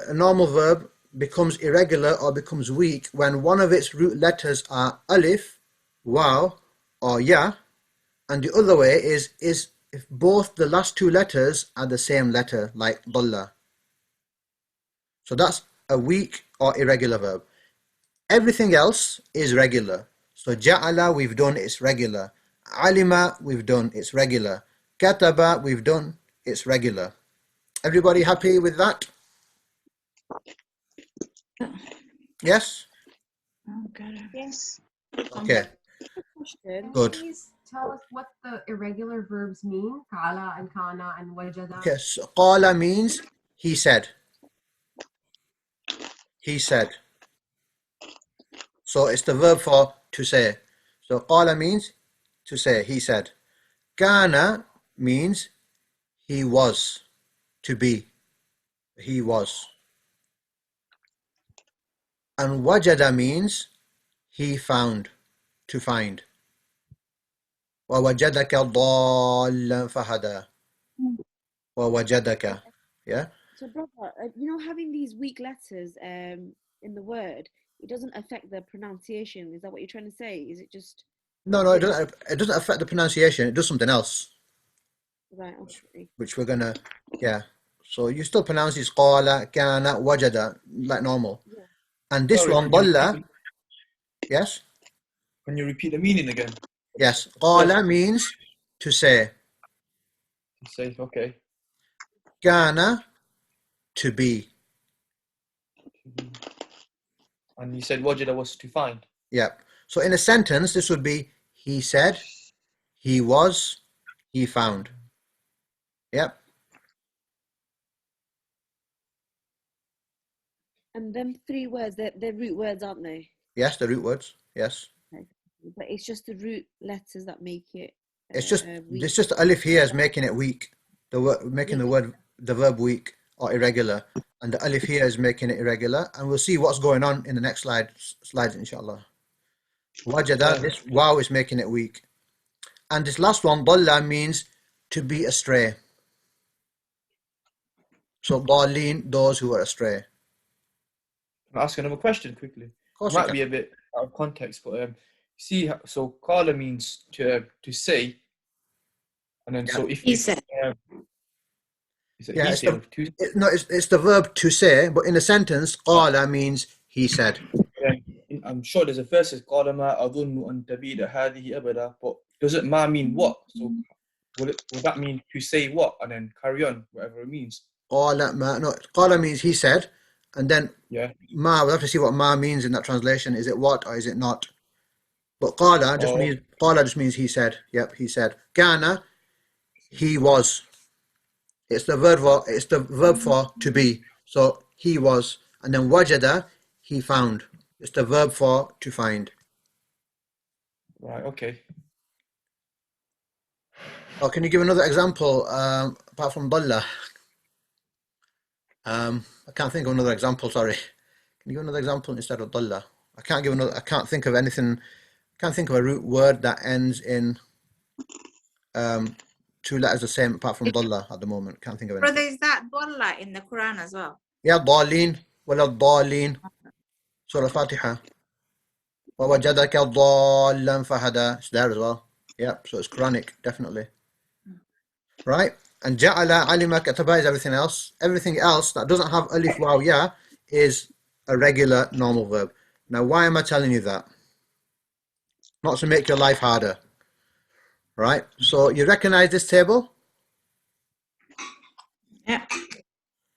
A normal verb becomes irregular or becomes weak when one of its root letters are alif, waw, or ya, and the other way is if both the last two letters are the same letter, like dalla. So that's a weak or irregular verb. Everything else is regular. So ja'ala, we've done, it's regular. Alima, we've done, it's regular. Kataba, we've done, it's regular. Everybody happy with that? Yes? Yes. Okay. Good. Please tell us what the irregular verbs mean, kala and kana and wajada. Okay, so qala means he said. He said. So it's the verb for to say. So qala means to say, he said. Kana means he was, to be. He was. And wajada means he found, to find. وَوَجَدَكَ ضَالًّا فَهَدَى. وَوَجَدَكَ. Yeah? So, brother, you know, having these weak letters in the word, it doesn't affect the pronunciation. Is that what you're trying to say? Is it just... No, it doesn't affect the pronunciation. It does something else. Right, okay. Which we're gonna, yeah. So you still pronounce this qala, kana, wajada like normal. Yeah. And this one, dalla. Yes. Can you repeat the meaning again? Yes. Qala means to say. To say, okay. Kana, to be. And you said wajada was to find. Yep. So in a sentence, this would be he said, he was, he found. Yep. And them three words, they're root words, aren't they? Yes, the root words. Yes. Okay. But it's just the root letters that make it. It's just the alif here is making it weak. Making the verb weak or irregular, and the alif here is making it irregular. And we'll see what's going on in the next slides, inshallah. Wajada, this wow is making it weak, and this last one, dalla, means to be astray. So dalleen, those who are astray. Can I ask another question quickly? Of course, it might be a bit out of context, but see, so qala means to say, and then so if he said, it's the verb to say, but in a sentence, qala means he said. I'm sure there's a verse that says qala ma adunnu an tabida hadhihi abada, but does it ma mean what? So would that mean to say what and then carry on whatever it means? Qala means he said, and then ma, we'll have to see what ma means in that translation. Is it what or is it not? But qala just means he said. Yep, he said. Kana, he was. It's the verb for to be. So he was, and then wajada, he found. It's the verb for to find. Right. Okay. Oh, can you give another example apart from dalla? I can't think of another example. Sorry. Can you give another example instead of dalla? I can't think of anything. Can't think of a root word that ends in two letters the same apart from dalla at the moment. Can't think of anything. Brother, is that dalla in the Quran as well? Yeah, dalleen, wala dalleen. Surah Fatiha. وَوَجَدَكَ ضَالًّا فَهَدَى. It's there as well. Yeah, so it's Quranic, definitely. Right? And ja'ala, alima, kataba is everything else. Everything else that doesn't have alif, waw, ya is a regular normal verb. Now, why am I telling you that? Not to make your life harder. Right? So, you recognize this table? Yeah.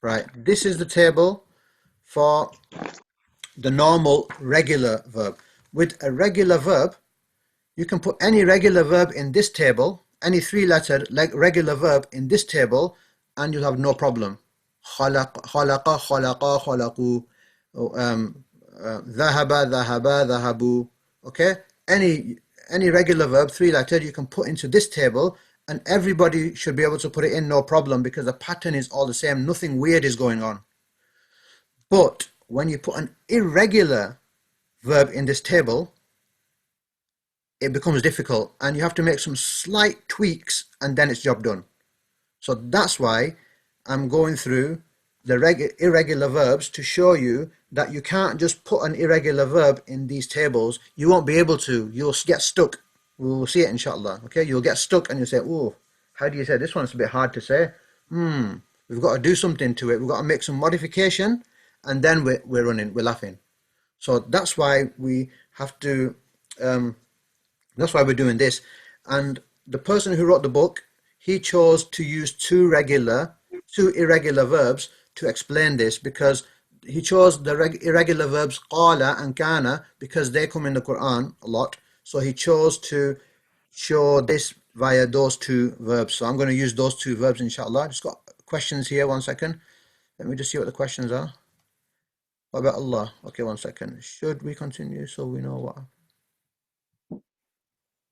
Right. This is the table for the normal regular verb. With a regular verb, you can put any regular verb in this table, any three-lettered regular verb in this table, and you'll have no problem. خلق, خلق, خلق, خلقوا, ذهب, ذهب, ذهبوا. Okay? Any regular verb, three-lettered, you can put into this table, and everybody should be able to put it in, no problem, because the pattern is all the same. Nothing weird is going on. But when you put an irregular verb in this table, it becomes difficult, and you have to make some slight tweaks, and then it's job done. So that's why I'm going through the irregular verbs to show you that you can't just put an irregular verb in these tables. You won't be able to. You'll get stuck. We'll see it, inshallah. Okay, you'll get stuck, and you'll say, "Oh, how do you say this one? It's a bit hard to say. We've got to do something to it. We've got to make some modification." And then we're laughing. So that's why we have to, that's why we're doing this. And the person who wrote the book, he chose to use two irregular verbs to explain this, because he chose the irregular verbs qala and kana because they come in the Quran a lot. So he chose to show this via those two verbs. So I'm going to use those two verbs, inshallah. Just got questions here, 1 second. Let me just see what the questions are. What about Allah? Okay, 1 second. Should we continue so we know what?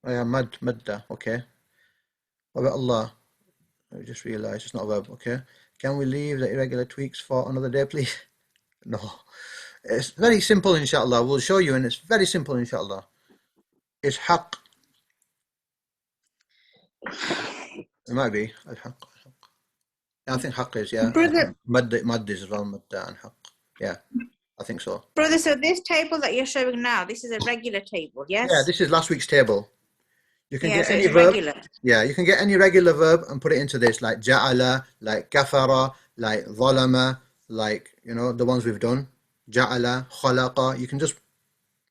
Oh yeah, madda. Okay. What about Allah? I just realized it's not a verb. Okay. Can we leave the irregular tweaks for another day, please? No. It's very simple, inshallah. We'll show you, and it's very simple, inshallah. It's haqq. It might be. Al-haq. Yeah, I think haq is, yeah. Brother, Mad is as well, mad and haq. Yeah, I think so. brother, so this table that you're showing now, this is a regular table, yes? Yeah, this is last week's table. You can get so any it's verb. regular. Yeah, you can get any regular verb and put it into this, like ja'ala, like kafara, like zalama, like, you know, the ones we've done. Ja'ala, khalaqa. You can just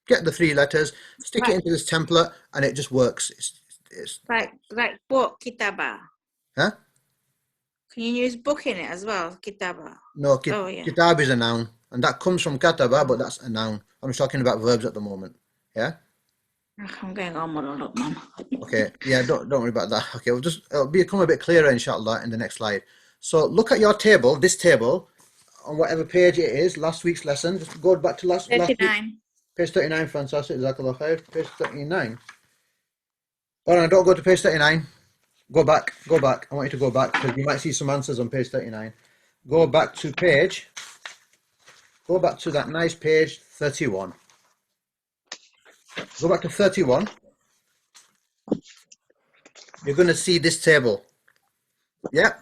get the 3 letters, stick it into this template, and it just works. It's Like book, kitaba. Huh? Can you use book in it as well? Kitaba. No, yeah. kitab is a noun, and that comes from kataba, but that's a noun. I'm just talking about verbs at the moment. Yeah. I'm going on muddled up, man. Okay. Yeah. Don't worry about that. Okay. It'll become a bit clearer, inshallah, in the next slide. So look at your table, this table, on whatever page it is. Last week's lesson. Just go back to last 39. week. Page 39. Fantastic. Jazakallah khair. Page 39. Oh no! Don't go to page 39. Go back. Go back. I want you to go back because you might see some answers on page 39. Go back to page. Go back to that nice page 31. Go back to 31. You're going to see this table. Yeah.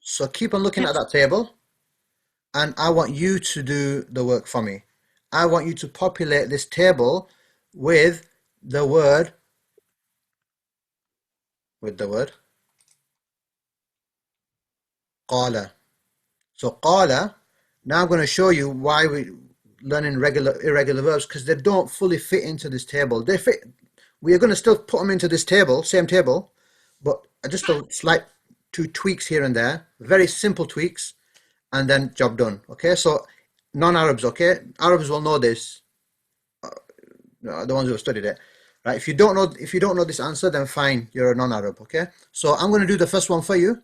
So keep on looking at that table, and I want you to do the work for me. I want you to populate this table with the word. Qala. So qala. Now I'm going to show you why we're learning irregular verbs, because they don't fully fit into this table. They fit. We are going to still put them into this table, same table, but just a slight 2 tweaks here and there. Very simple tweaks, and then job done. Okay, so non-Arabs, okay? Arabs will know this. The ones who have studied it. Right? If you don't know this answer, then fine, you're a non-Arab, okay? So I'm going to do the first one for you.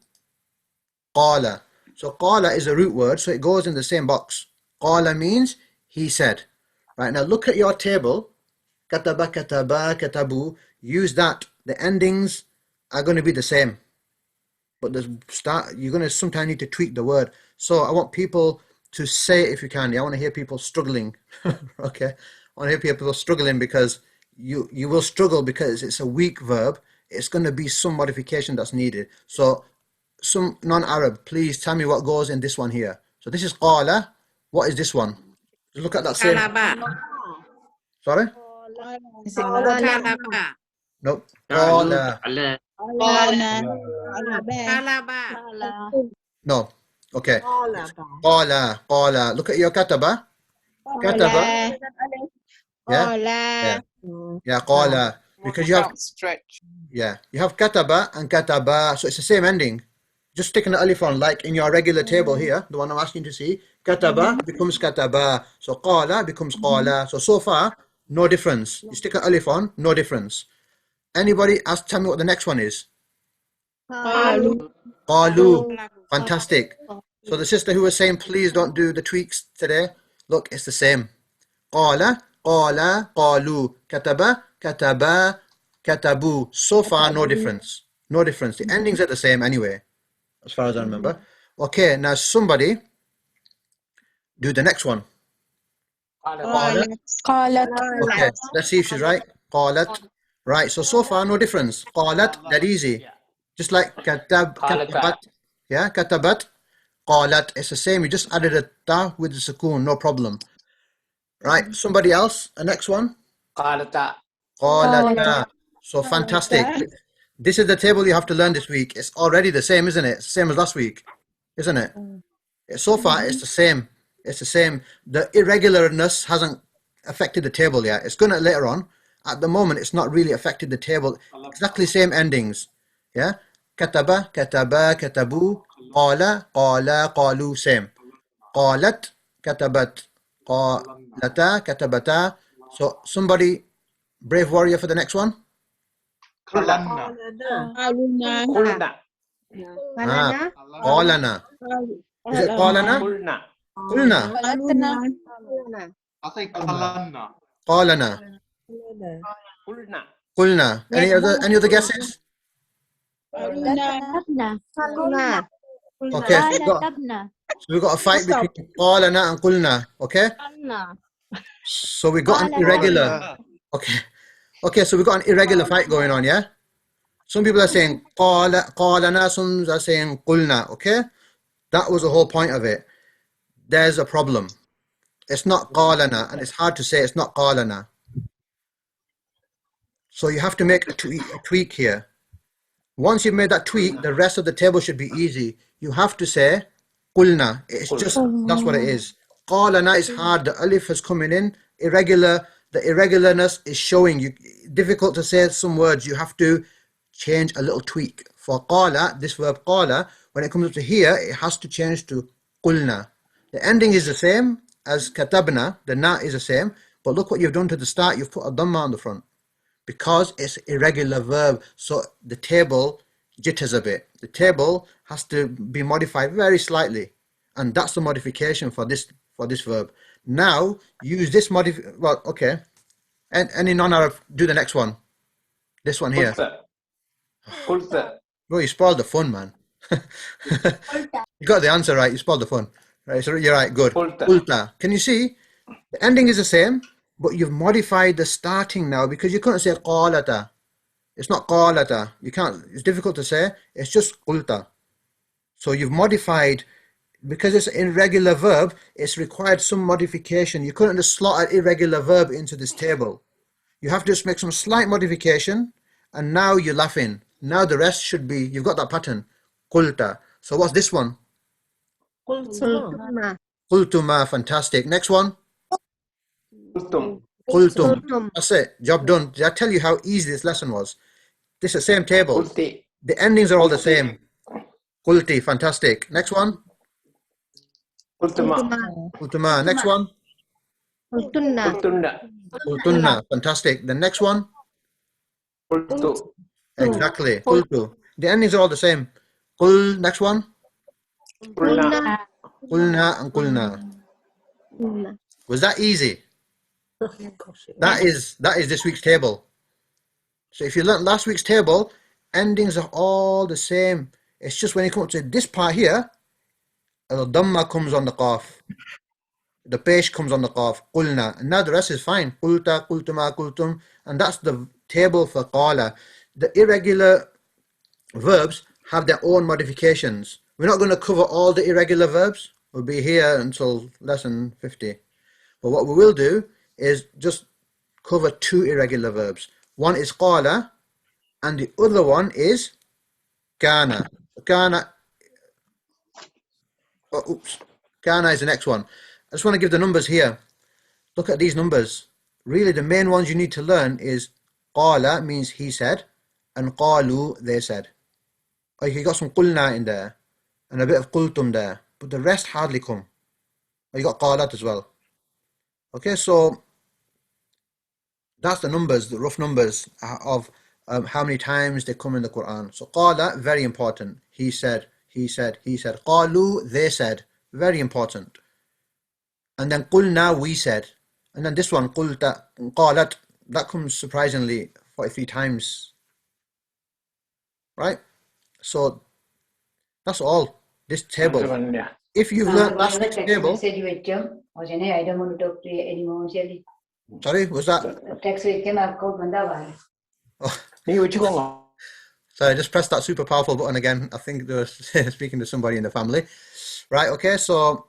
Qala. So qala is a root word, so it goes in the same box. Qala means he said. Right, now look at your table. Kataba, kataba, katabu. Use that. The endings are going to be the same. But you're going to sometimes need to tweak the word. So I want people to say it if you can. I want to hear people struggling. Okay? I want to hear people struggling, because you will struggle because it's a weak verb. It's going to be some modification that's needed. So some non-Arab, please tell me what goes in this one here. So this is qala. What is this one? Just look at that same. Sorry? Nope. Qala. No. Okay. Qala. Look at your kataba. Kataba. Yeah. Yeah. Qala. Because you have stretch. Yeah. You have kataba and kataba, so it's the same ending. Just sticking the alif on, like in your regular table here, the one I'm asking to see. Kataba becomes kataba. So qala becomes qala. So far, no difference. You stick an alif on, no difference. Anybody tell me what the next one is? Qalu. Fantastic. So the sister who was saying, please don't do the tweaks today. Look, it's the same. Qala, qala, qalu. Kataba, kataba, katabu. So far, no difference. No difference. The endings are the same anyway, as far as I remember. Okay, now somebody do the next one. Qalat. Okay, let's see if she's right. Qalat. Right, so far, no difference. Qalat, that easy. Just like katabat. Yeah, katabat. Qalat, it's the same. You just added a ta with the sukoon, no problem. Right, somebody else, the next one. Qalata. So fantastic. This is the table you have to learn this week. It's already the same, isn't it? It's the same as last week, isn't it? So far, it's the same. It's the same. The irregularness hasn't affected the table yet. It's going to later on. At the moment, it's not really affected the table. Exactly same endings. Yeah? Kataba, kataba, katabu. Qala, qala, qalu, same. Qalat, katabat. Qalata, katabata. So somebody, brave warrior for the next one. Qalana. Qalana. Is it qalana? Qulna. I think qalana. Qalana. Qulna. Any other guesses? Okay, so we got a fight between qalana and qulna. Okay. So we got an irregular. Okay. Okay, so we've got an irregular fight going on, yeah? Some people are saying qalana, some are saying qulna, okay? That was the whole point of it. There's a problem. It's not qalana, and it's hard to say it's not qalana. So you have to make a tweak here. Once you've made that tweak, the rest of the table should be easy. You have to say qulna. It's just, that's what it is. Qalana is hard. The alif is coming in. Irregular. The irregularness is showing you. Difficult to say some words. You have to change a little tweak. For qala, this verb qala, when it comes up to here, it has to change to qulna. The ending is the same as katabna. The na is the same. But look what you've done to the start. You've put a dhamma on the front. Because it's irregular verb, so the table jitters a bit. The table has to be modified very slightly, and that's the modification for this verb. Now use this well, okay. And any non-Arab, do the next one. This one here. Bro, you spoiled the fun, man. You got the answer right. You spoiled the fun. Right, so you're right. Good. Ulta. Can you see? The ending is the same. But you've modified the starting now because you couldn't say qalata. It's not qalata. You can't. It's difficult to say. It's just qulta. So you've modified because it's an irregular verb. It's required some modification. You couldn't just slot an irregular verb into this table. You have to just make some slight modification, and now you're laughing. Now the rest should be. You've got that pattern. Qulta. So what's this one? Qultuma. Qultuma. Fantastic. Next one. Qultum. That's it. Job done. Did I tell you how easy this lesson was? This is the same table. The endings are all the same. Qulti. Fantastic. Next one. Qultuma. Next one. Qultunna. Fantastic. The next one. Exactly. Qultu. The endings are all the same. Qul. Next one. Qulna and qulna. Was that easy? That is this week's table. So if you learnt last week's table, endings are all the same. It's just when you come up to this part here, the dhamma comes on the qaf. The pesh comes on the qaf. Qulna. And now the rest is fine. Qulta, qultuma, qultum. And that's the table for qala. The irregular verbs have their own modifications. We're not going to cover all the irregular verbs. We'll be here until lesson 50. But what we will do is just cover two irregular verbs. One is qala and the other one is kana. Kana is the next one. I just want to give the numbers here. Look at these numbers. Really the main ones you need to learn is qala means he said and qalu they said. Or you got some qulna in there and a bit of qultum there, but the rest hardly come. Or you got qalat as well. Okay, so that's the numbers, the rough numbers of how many times they come in the Quran. So qala, very important. He said, he said, he said. Qalu, they said, very important. And then qulna, we said. And then this one, qulta, qalat, that comes surprisingly 43 times. Right? So that's all. This table. If you've learned last week's table. Sorry, was that? Oh. Sorry, I just pressed that super powerful button again. I think they were speaking to somebody in the family. Right, okay, so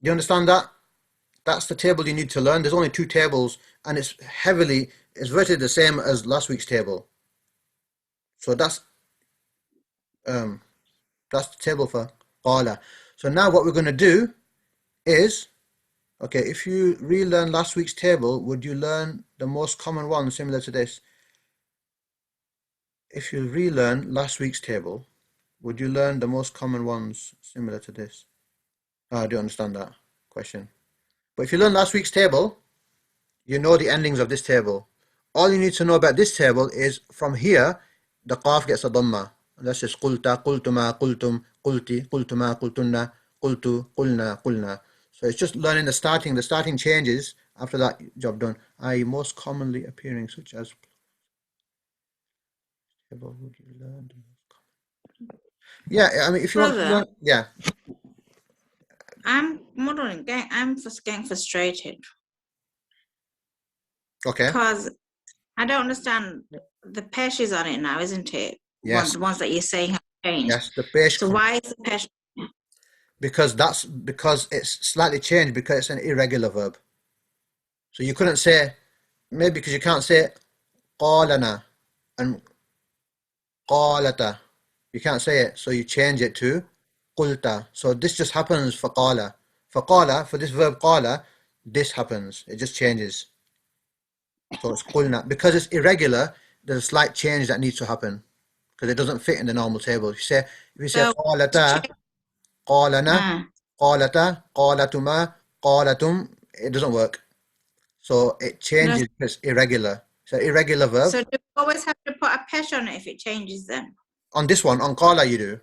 you understand that? That's the table you need to learn. There's only two tables and it's virtually the same as last week's table. So that's the table for qala. So now what we're going to do is, okay, if you relearn last week's table, would you learn the most common one similar to this? If you relearn last week's table, would you learn the most common ones similar to this? I do understand that question. But if you learn last week's table, you know the endings of this table. All you need to know about this table is from here, the qaf gets a dhamma. That's just qulta, qultuma, qultum, qulti, qultuma, qultunna, qultu, qulna, qulna. So it's just learning the starting changes. After that, job done. I most commonly appearing such as table would you learn? Yeah, I mean if you want to learn, yeah. I'm just getting frustrated. Okay. Because I don't understand. The pesh is on it now, isn't it? Yes. The ones that you're saying have changed. Yes, the pesh. So why is the pesh? Because it's slightly changed because it's an irregular verb. So you couldn't say, maybe because you can't say qalana and qalata. You can't say it, so you change it to qulta. So this just happens for qala. For qala, for this verb qala, this happens. It just changes. So it's qulna. Because it's irregular, there's a slight change that needs to happen because it doesn't fit in the normal table. If you say qalata, qalana, qalata, qalatuma, qalatum, it doesn't work. So it changes because it's irregular. So irregular verb. So do you always have to put a pesh on it if it changes then? On this one, on qala you do.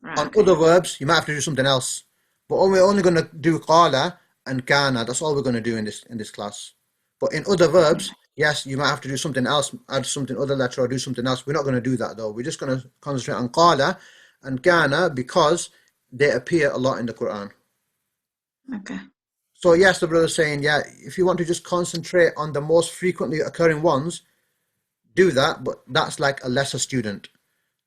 Right, on other verbs, you might have to do something else. But we're only going to do qala and kana. That's all we're going to do in this class. But in other verbs, yes, you might have to do something else, add something other letter or do something else. We're not going to do that though. We're just going to concentrate on qala and kana because they appear a lot in the Quran. Okay. So yes, the brother's saying, yeah, if you want to just concentrate on the most frequently occurring ones, do that, but that's like a lesser student.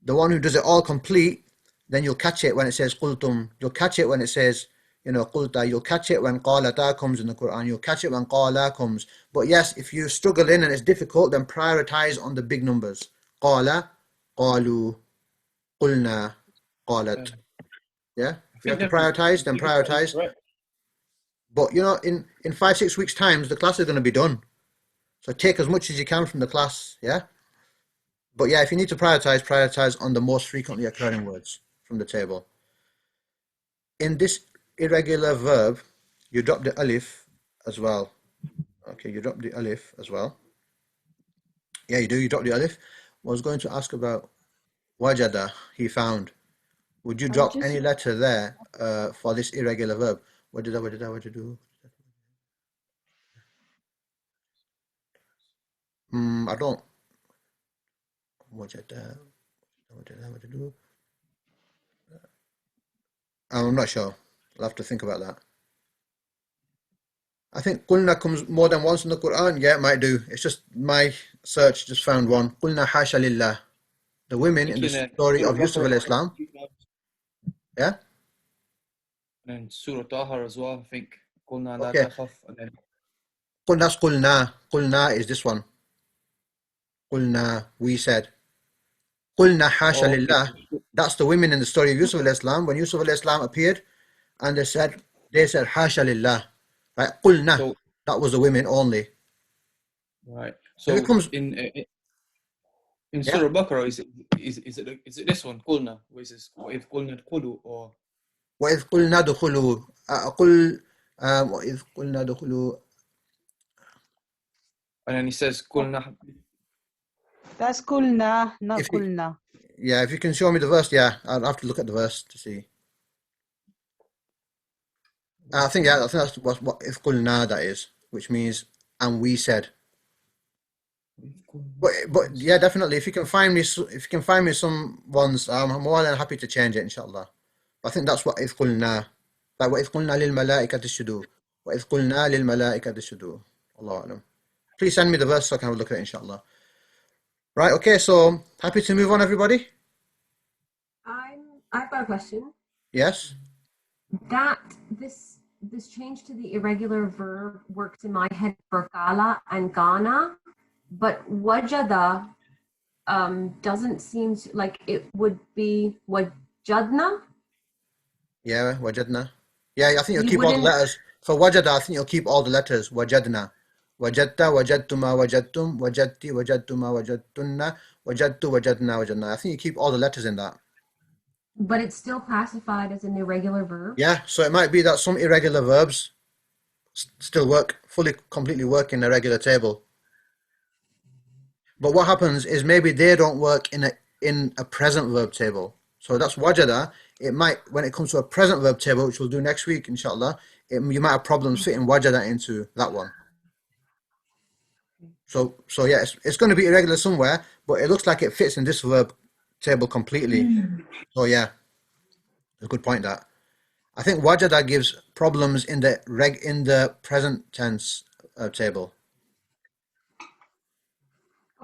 The one who does it all complete, then you'll catch it when it says qultum. You'll catch it when it says, qulta. You'll catch it when qalata comes in the Quran. You'll catch it when qala comes. But yes, if you struggle in and it's difficult, then prioritize on the big numbers. Qala, qalu, qulna, qalat. Yeah? If you have to prioritize, then prioritize. Right. But in 5-6 weeks' time, the class is going to be done. So take as much as you can from the class, yeah? But yeah, if you need to prioritize on the most frequently occurring words from the table. In this irregular verb, you drop the alif as well. Okay, you drop the alif as well. Yeah, you do, you drop the alif. I was going to ask about wajada, he found. Would you drop any letter there for this irregular verb? What did I do? I don't. Wajada. I'm not sure. I'll have to think about that. I think qulna comes more than once in the Quran. Yeah, it might do. It's just my search just found one. Qulna hasha lillah. The women in the story of Yusuf alayhi salam. Yeah? And Surah Taha as well, I think. Qulna la Okay. takhaf, and then That's qulna. Qulna is this one. Qulna, we said. Qulna hasha lillah. That's the women in the story of Yusuf alayhi salam. When Yusuf alayhi salam appeared, and they said hasha lillah. Right? Qulna. That was the women only. Right. So it comes in Surah Baqarah, is it this one? Qulna. Or is this if qulna qulu or وَإِذْ قُلْنَا دُخُلُوا أَقُلْ وَإِذْ قُلْنَا دُخُلُوا. And then he says qulna. That's qulna, not qulna. Yeah, if you can show me the verse, yeah, I'll have to look at the verse to see. I think that's what if qulna that is, which means and we said. But yeah, definitely. If you can find me some ones, I'm more than happy to change it, inshallah. I think that's what if qulna. Like what if qulna lil malaikati isjudu. What if qulna lil malaikati isjudu. Allahu a'lam. Please send me the verse so I can have a look at it, inshallah. Right, okay, so happy to move on, everybody? I've got a question. Yes? That this change to the irregular verb works in my head for qala and kana, but wajada doesn't seem like it would be wajadna. Yeah, wajadna. Yeah, I think you'll keep all the letters. For wajada, I think you'll keep all the letters. Wajadna. Wajadta, wajadtuma, wajadtum, wajadti, wajadtuma, wajadtunna, wajadtu, wajadna, wajadna. I think you keep all the letters in that. But it's still classified as an irregular verb. Yeah, so it might be that some irregular verbs still completely work in a regular table. But what happens is maybe they don't work in a present verb table. So that's wajada. It might, when it comes to a present verb table, which we'll do next week, inshallah, you might have problems fitting wajada into that one. So yeah, it's going to be irregular somewhere, but it looks like it fits in this verb table completely. So yeah, a good point that. I think wajada gives problems in the present tense table.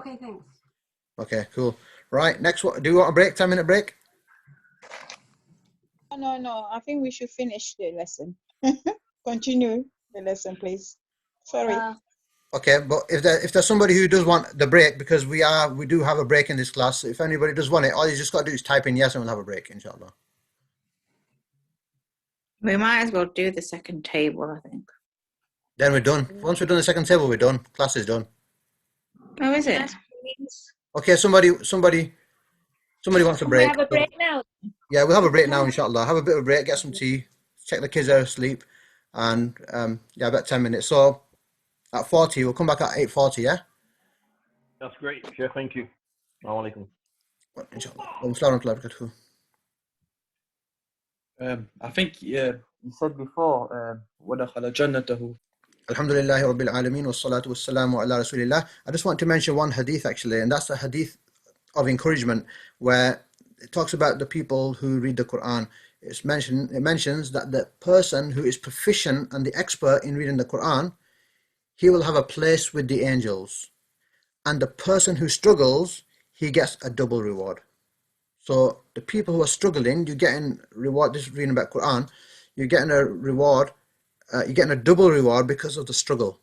Okay, thanks. Okay, cool. Right, next one. Do you want a break? 10-minute break? No. I think we should finish the lesson. Continue the lesson, please. Sorry. Okay, but if there's somebody who does want the break, because we do have a break in this class. If anybody does want it, all you just got to do is type in yes, and we'll have a break, inshallah. We might as well do the second table, I think. Then we're done. Once we've done the second table, we're done. Class is done. Oh, is it? Okay, somebody wants a break. We have a break now. Yeah, we'll have a break now, inshallah. Have a bit of a break, get some tea, check the kids are asleep, and yeah, about 10 minutes. So at 40, we'll come back at 8:40, yeah? That's great. Yeah, thank you. Assalamu alaikum. Inshallah. I think you said before, وَدَخَلَ جَنَّتَهُ. Alhamdulillah Rabbil Alameen wa salatu wa salamu ala Rasulillah. I just want to mention one hadith actually, and that's the Hadith of Encouragement, where it talks about the people who read the Quran. It mentions that the person who is proficient and the expert in reading the Quran, he will have a place with the angels. And the person who struggles, he gets a double reward. So the people who are struggling, you're getting reward. This is reading about Quran. You're getting a reward. You're getting a double reward because of the struggle.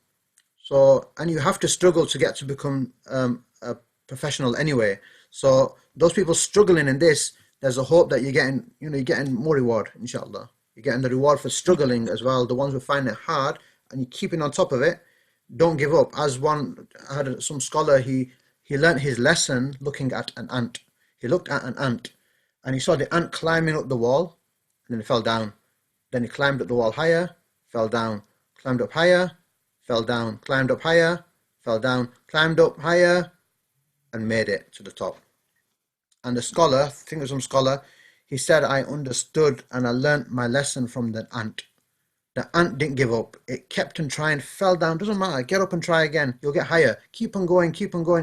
So, and you have to struggle to get to become a professional anyway. So those people struggling in this, there's a hope that you're getting more reward, inshallah. You're getting the reward for struggling as well. The ones who find it hard and you're keeping on top of it, don't give up. As I had some scholar, he learned his lesson looking at an ant. He looked at an ant and he saw the ant climbing up the wall and then he fell down. Then he climbed up the wall higher, fell down, climbed up higher, fell down, climbed up higher, fell down, climbed up higher, and made it to the top. And the scholar, I think it was some scholar, he said, I understood and I learnt my lesson from the ant. The ant didn't give up. It kept on trying, fell down, doesn't matter, get up and try again. You'll get higher. Keep on going,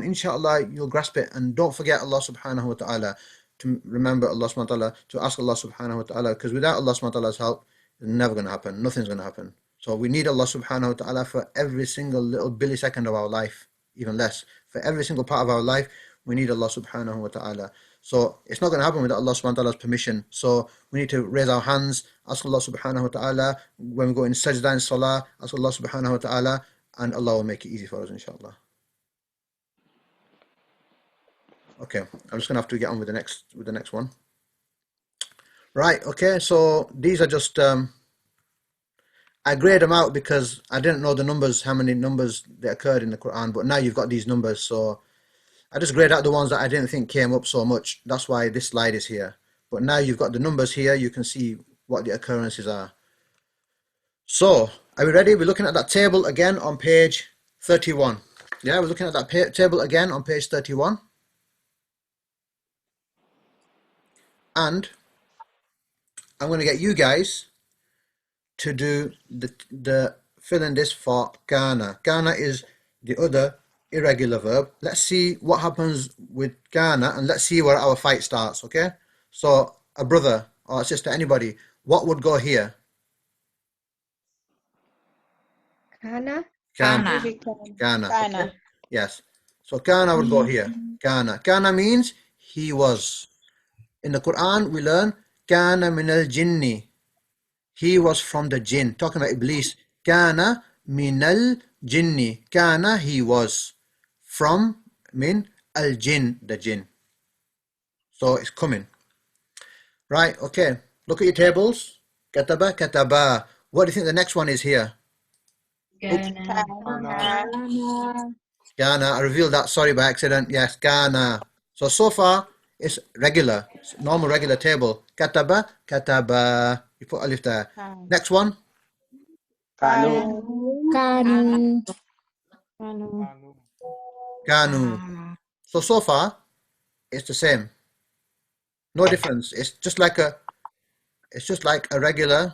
inshallah, you'll grasp it. And don't forget Allah subhanahu wa ta'ala, to remember Allah subhanahu wa ta'ala, to ask Allah subhanahu wa ta'ala, because without Allah subhanahu wa ta'ala's help, it's never going to happen. Nothing's going to happen. So we need Allah subhanahu wa ta'ala for every single little millisecond of our life, even less. For every single part of our life, we need Allah subhanahu wa ta'ala. So it's not going to happen without Allah subhanahu wa ta'ala's permission. So we need to raise our hands, ask Allah subhanahu wa ta'ala, when we go in sajda and salah, ask Allah subhanahu wa ta'ala, and Allah will make it easy for us, inshallah. Okay, I'm just going to have to get on with the next one. Right, okay, so these are just, I grade them out because I didn't know the numbers, how many numbers that occurred in the Quran, but now you've got these numbers, so I just grade out the ones that I didn't think came up so much. That's why this slide is here. But now you've got the numbers here, you can see what the occurrences are. So, are we ready? We're looking at that table again on page 31. Yeah, we're looking at that table again on page 31. And I'm going to get you guys to do the fill in this for kana. Kana is the other irregular verb. Let's see what happens with kana and let's see where our fight starts, okay? So a brother or a sister, anybody, what would go here? Kana. Kana. Okay. Yes. So kana would go here. Kana. Kana means he was. In the Quran we learn kana min al jinni. He was from the jinn. Talking about Iblis. Kana min al jinni. Kana, he was. From min al jinn, the jinn. So it's coming. Right, okay. Look at your tables. Kataba, kataba. What do you think the next one is here? Gana. Gana. I revealed that, sorry, by accident. Yes, Gana. So far, it's regular. It's normal, regular table. Kataba, kataba. You put alif there. Next one. Kanu. Kanu. Kanu. So far, it's the same. No difference. It's just like a regular.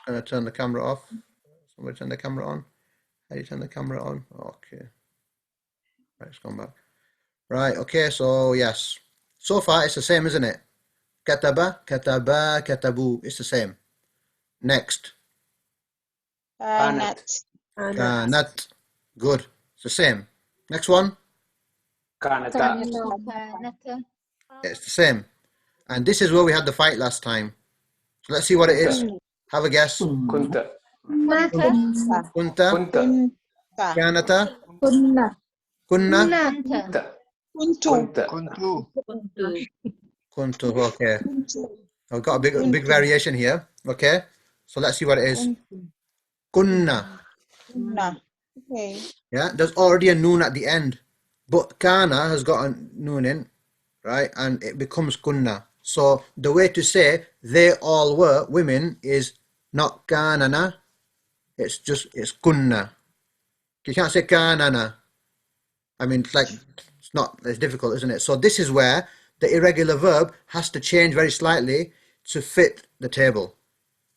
I'm going to turn the camera off. Somebody turn the camera on. How do you turn the camera on? Okay. Right, it's gone back. Right, okay, so yes. So far, it's the same, isn't it? Kataba, kataba, katabu. It's the same. Next. Kanat. Kanat. Good. It's the same. Next one. Kanata. It's the same. And this is where we had the fight last time. So let's see what it is. Have a guess. Kunta. Kunta. Kunta. Kanata. Kunna. Kunna. Kunta. Kuntu. Okay. I've got a big variation here. Okay. So let's see what it is. Kunna. Okay. Yeah. There's already a noon at the end. But kana has got a noon in. Right. And it becomes kunna. So the way to say they all were women is not kanana. It's kunna. You can't say kanana. I mean, it's difficult, isn't it? So this is where the irregular verb has to change very slightly to fit the table.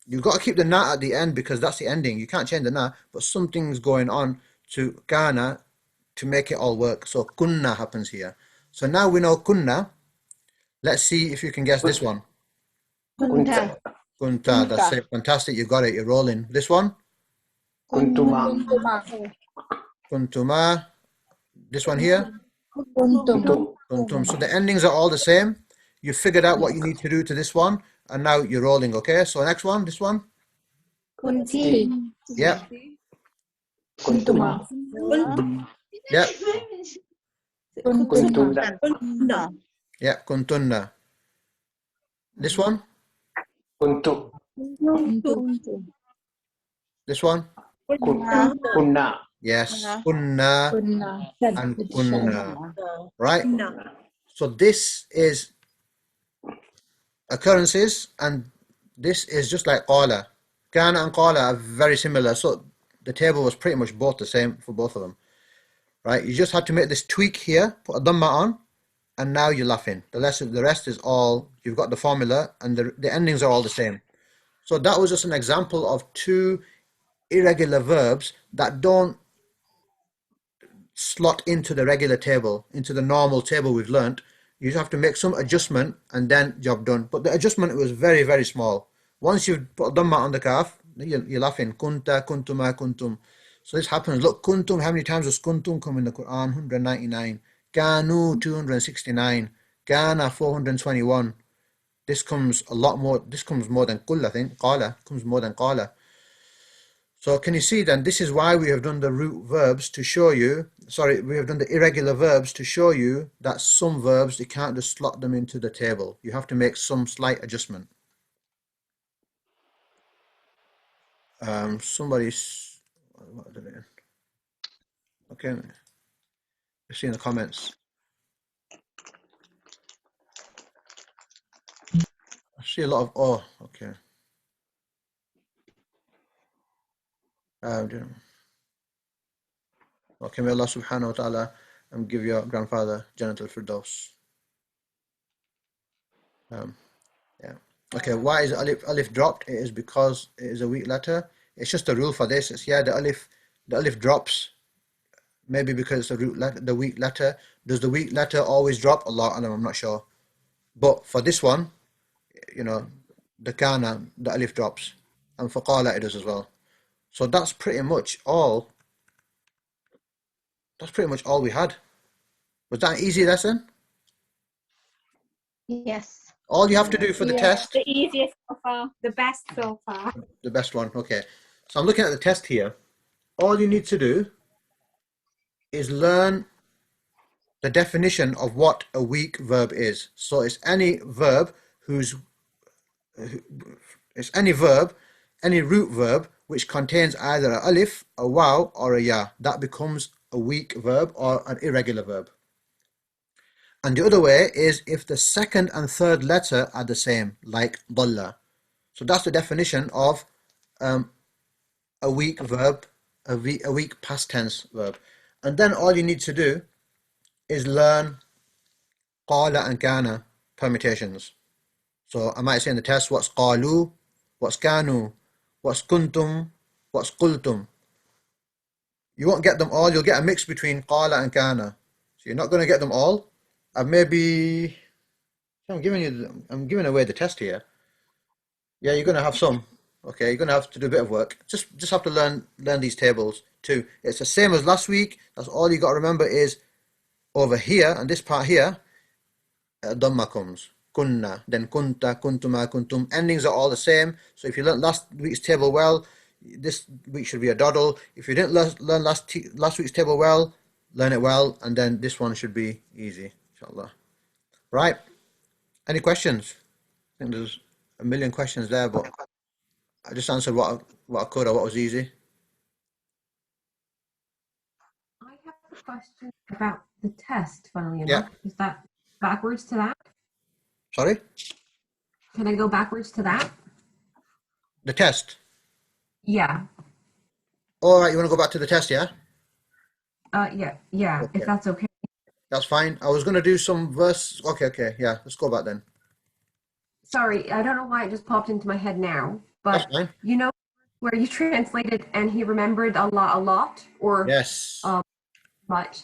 You've got to keep the na at the end because that's the ending. You can't change the na, but something's going on to kana to make it all work. So kunna happens here. So now we know kunna. Let's see if you can guess this one. Kunta. Kunta. That's it. Fantastic. You got it. You're rolling. This one? Kuntuma. Kuntuma. This one here? Kuntum. Kuntum. So the endings are all the same. You figured out what you need to do to this one, and now you're rolling, okay? So next one, this one? Kunti. Yeah. Kuntuma. Yeah. Kuntuna. Yeah, kuntunna. This one? Kuntu. This one? Kunna. Yes, kunna and kunna. Right? So this is occurrences, and this is just like qala. Kana and qala are very similar, so the table was pretty much both the same for both of them. Right? You just had to make this tweak here, put a dhamma on, and now you're laughing. The rest is all, you've got the formula, and the endings are all the same. So that was just an example of two irregular verbs that don't slot into the regular table, into the normal table we've learnt. You just have to make some adjustment and then job done. But the adjustment was very, very small. Once you've put dhamma on the kaf, you're laughing. Kunta, kuntuma, kuntum. So this happens. Look, kuntum, how many times does kuntum come in the Quran? 199. Kanu, 269. Kana, 421. This comes a lot more. This comes more than kull, I think. Qala comes more than qala. So can you see then, this is why we have done the root verbs to show you, we have done the irregular verbs to show you that some verbs, you can't just slot them into the table. You have to make some slight adjustment. Somebody's, what are they doing? Okay, you see in the comments. I see a lot of, oh, okay. Okay, may Allah subhanahu wa ta'ala give your grandfather Jannat al-Firdaus. Yeah. Okay, why is alif dropped? It is because it is a weak letter. It's just a rule for this. It's, yeah, the alif drops. Maybe because it's a root letter, the weak letter. Does the weak letter always drop? Allah alam, I'm not sure. But for this one, you know, the kana, the alif drops. And for qala it does as well. So that's pretty much all. That's pretty much all we had. Was that an easy lesson? Yes. All you have to do for the test. The easiest so far. The best so far. The best one, okay. So I'm looking at the test here. All you need to do is learn the definition of what a weak verb is. So it's any verb any root verb which contains either an alif, a waw, or a ya. That becomes a weak verb or an irregular verb. And the other way is if the second and third letter are the same, like dalla. So that's the definition of a weak verb, a weak past tense verb. And then all you need to do is learn qala and kana permutations. So I might say in the test, what's qalu, what's kanu, what's kuntum, what's qultum. You won't get them all. You'll get a mix between qala and kana. So you're not going to get them all. I'm giving away the test here. Yeah, you're going to have some. Okay, you're going to have to do a bit of work. Just have to learn these tables. 2. It's the same as last week. That's all you got to remember is over here, and this part here, Dhamma comes. Kunna, then kunta, kuntuma, kuntum. Endings are all the same. So if you learned last week's table well, this week should be a doddle. If you didn't learn last week's table well, learn it well, and then this one should be easy, inshallah. Right? Any questions? I think there's a million questions there, but I just answered what I could or what was easy. I have a question about the test, funnily Yeah. enough. Is that backwards to that? Sorry? Can I go backwards to that? The test. Yeah. All right, you want to go back to the test, yeah? Yeah, Okay. if that's okay. That's fine. I was going to do some verse. Okay, yeah, let's go back then. Sorry, I don't know why it just popped into my head now, That's but fine. you know where you translated and he remembered Allah a lot, or Yes. much.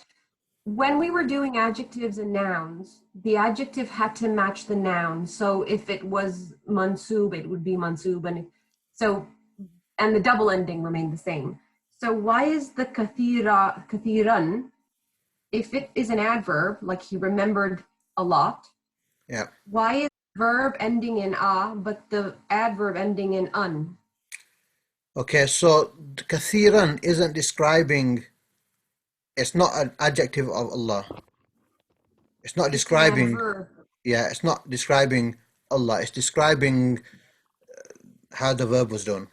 When we were doing adjectives and nouns, the adjective had to match the noun. So if it was mansub, it would be mansub, and the double ending remained the same. So why is the kathiran, if it is an adverb, like he remembered a lot, Yeah. why is verb ending in a, but the adverb ending in un? Okay, so kathiran isn't describing, it's not an adjective of Allah. It's not describing, yeah, it's not describing Allah. It's describing how the verb was done.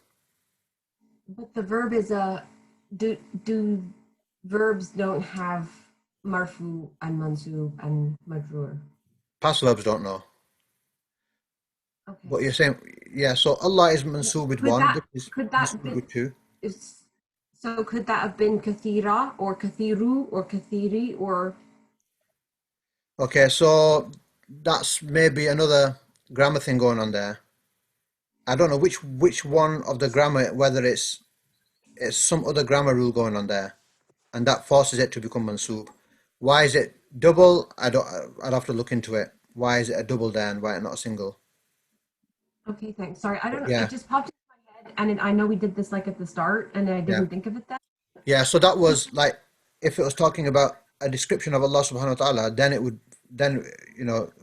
But the verb is do verbs don't have marfu and mansub and majrur? Past verbs don't know. Okay. But you're saying, yeah, so Allah is mansub with Could one, that- this is could that mansub be- with 2. So could that have been kathira or kathiru or kathiri or? Okay, so that's maybe another grammar thing going on there. I don't know which one of the grammar, whether it's some other grammar rule going on there, and that forces it to become mansub. Why is it double? I'd have to look into it. Why is it a double there and why is it not a single? Okay, thanks. Sorry, I don't know. Yeah. It just popped into my head, and I know we did this like at the start, and I didn't think of it then. Yeah, so that was like, if it was talking about a description of Allah subhanahu wa ta'ala, then it would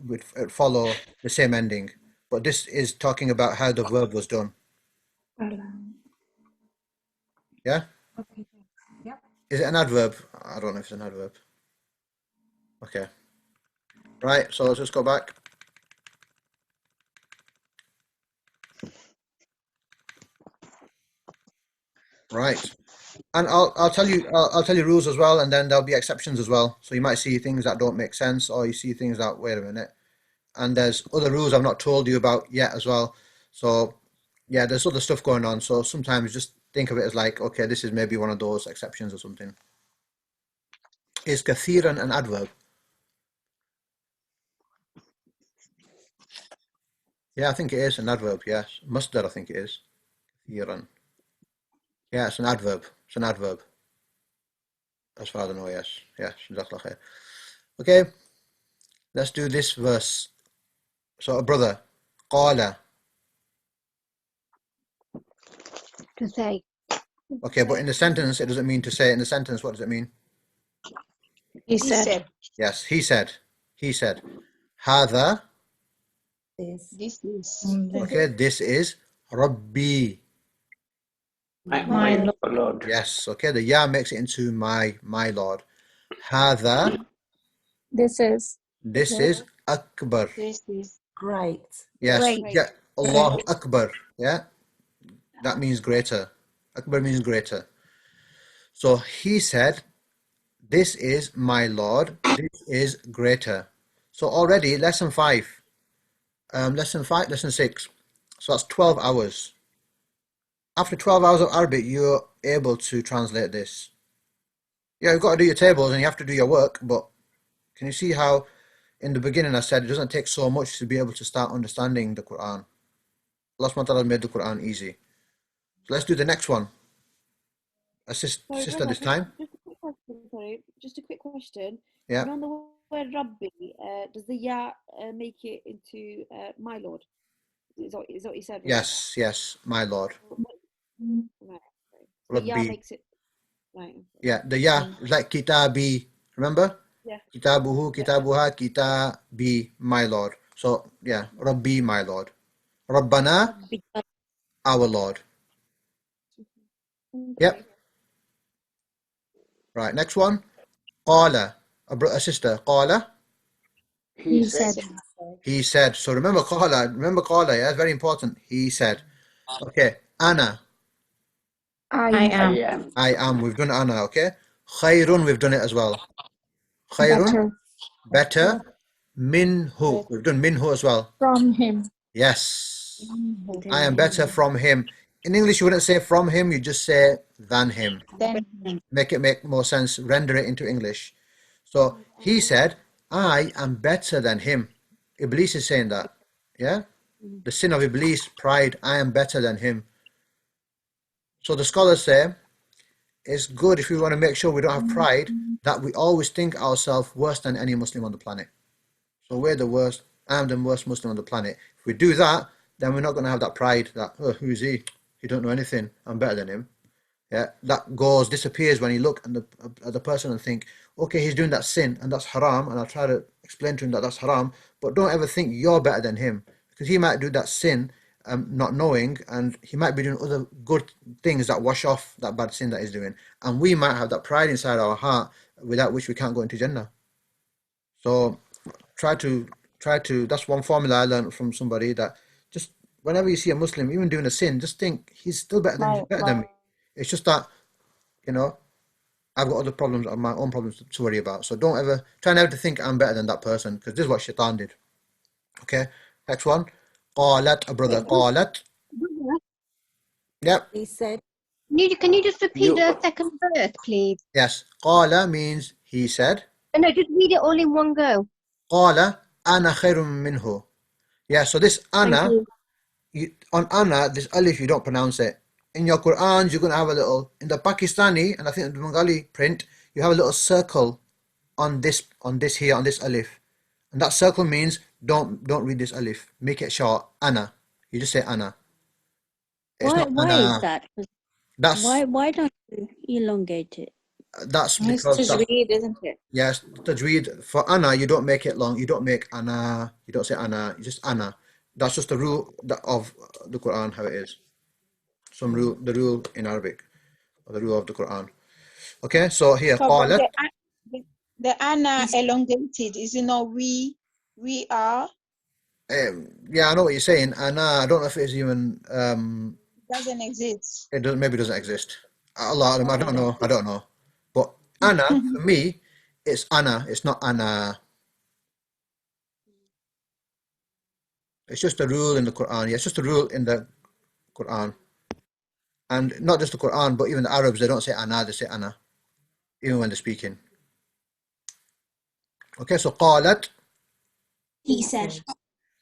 would follow the same ending. But this is talking about how the verb was done. Yeah? Okay, thanks. Yep. Is it an adverb? I don't know if it's an adverb. Okay. Right, so let's just go back. Right. And I'll tell you rules as well, and then there'll be exceptions as well. So you might see things that don't make sense, or you see things that, wait a minute. And there's other rules I've not told you about yet as well. So yeah, there's other stuff going on. So sometimes just think of it as like, okay, this is maybe one of those exceptions or something. Is kathiran an adverb? Yeah, I think it is an adverb, yes. Masdar, I think it is. Kathiran. Yeah, it's an adverb. It's an adverb. As far as I know, yes. Yes, jazakallah khair. Okay, let's do this verse. So, a brother, qala. To say. Okay, but in the sentence, it doesn't mean to say. In the sentence, what does it mean? He said. Yes, he said. He said. Hadha. This is. Okay, this is Rabbi. My Lord. Yes, okay, the ya makes it into my Lord. Hadha. This is. This is Akbar. This is Great. Yes, Great. yeah, Allahu Akbar. Yeah, that means greater. Akbar means greater. So he said, this is my Lord, this is greater. So already, lesson 5, lesson 6. So that's 12 hours. After 12 hours of Arabic, you're able to translate this. Yeah, you've got to do your tables and you have to do your work, but can you see how in the beginning I said it doesn't take so much to be able to start understanding the Quran. Allah subhanahu wa ta'ala made the Quran easy. So let's do the next one. Sister Sorry, this time. Just a quick question. Sorry, just a quick question. Yeah. And on the word Rabbi, does the ya make it into my Lord? Is that what you said? Yes, my Lord. Right. So ya Rabbi. makes it Right. Yeah, the ya is like kitabi. Remember? Yeah. Kitabuhu, kitabuha, kitabi, my Lord. So, yeah, Rabbi, my Lord. Rabbana, our Lord. Yep. Right, next one. Qala, a sister. Qala, He said. he said. So remember qala, yeah, it's very important. He said. Okay, ana, I am. I am. We've done ana, okay? Khairun, we've done it as well. Khairun, better. Minhu, we've done minhu as well. From him. Yes. I am better from him. In English, you wouldn't say from him, you just say than him. Then Make it make more sense, render it into English. So he said, I am better than him. Iblis is saying that. Yeah? The sin of Iblis, pride, I am better than him. So the scholars say, it's good if we want to make sure we don't have pride, that we always think ourselves worse than any Muslim on the planet. So we're the worst. I'm the worst Muslim on the planet. If we do that, then we're not going to have that pride that, oh, who is he? He don't know anything. I'm better than him. Yeah, that disappears when you look at the person and think, okay, he's doing that sin and that's haram, and I'll try to explain to him that that's haram, but don't ever think you're better than him, because he might do that sin not knowing, and he might be doing other good things that wash off that bad sin that he's doing, and we might have that pride inside our heart without which we can't go into Jannah. So try to that's one formula I learned from somebody, that just whenever you see a Muslim even doing a sin, just think he's still better than me. It's just that, you know, I've got other problems, my own problems to worry about. So don't ever try never to think I'm better than that person, because this is what Shaitan did. Okay, next one. Qalat, a brother. Qalat. Yep. He said. Can you just repeat the second verse, please? Yes. Qala means he said. No, just read it all in one go. Qala ana khairun minhu. Yeah, so this ana, on ana, this alif, you don't pronounce it. In your Quran, you're going to have a little, in the Pakistani, and I think the Bengali print, you have a little circle on this here, on this alif. And that circle means don't read this alif. Make it short. Ana. You just say ana. It's Why ana. is that? That's, why don't you elongate it? That's It's because tajweed, isn't it? yes, tajweed for ana, you don't make it long. You don't make ana. You don't say ana. You just ana. That's just the rule of the Quran, how it is. The rule in Arabic, or the rule of the Quran. Okay, so here, So, qalat. the ana elongated, is it not we are? Yeah, I know what you're saying. Ana, I don't know if it's even. Doesn't exist. It doesn't. Maybe doesn't exist. Allah, I don't know. I don't know. But ana for me, it's ana. It's not ana. It's just a rule in the Quran. Yeah, it's just a rule in the Quran. And not just the Quran, but even the Arabs, they don't say ana, they say ana, even when they're speaking. Okay, so qalat. He said.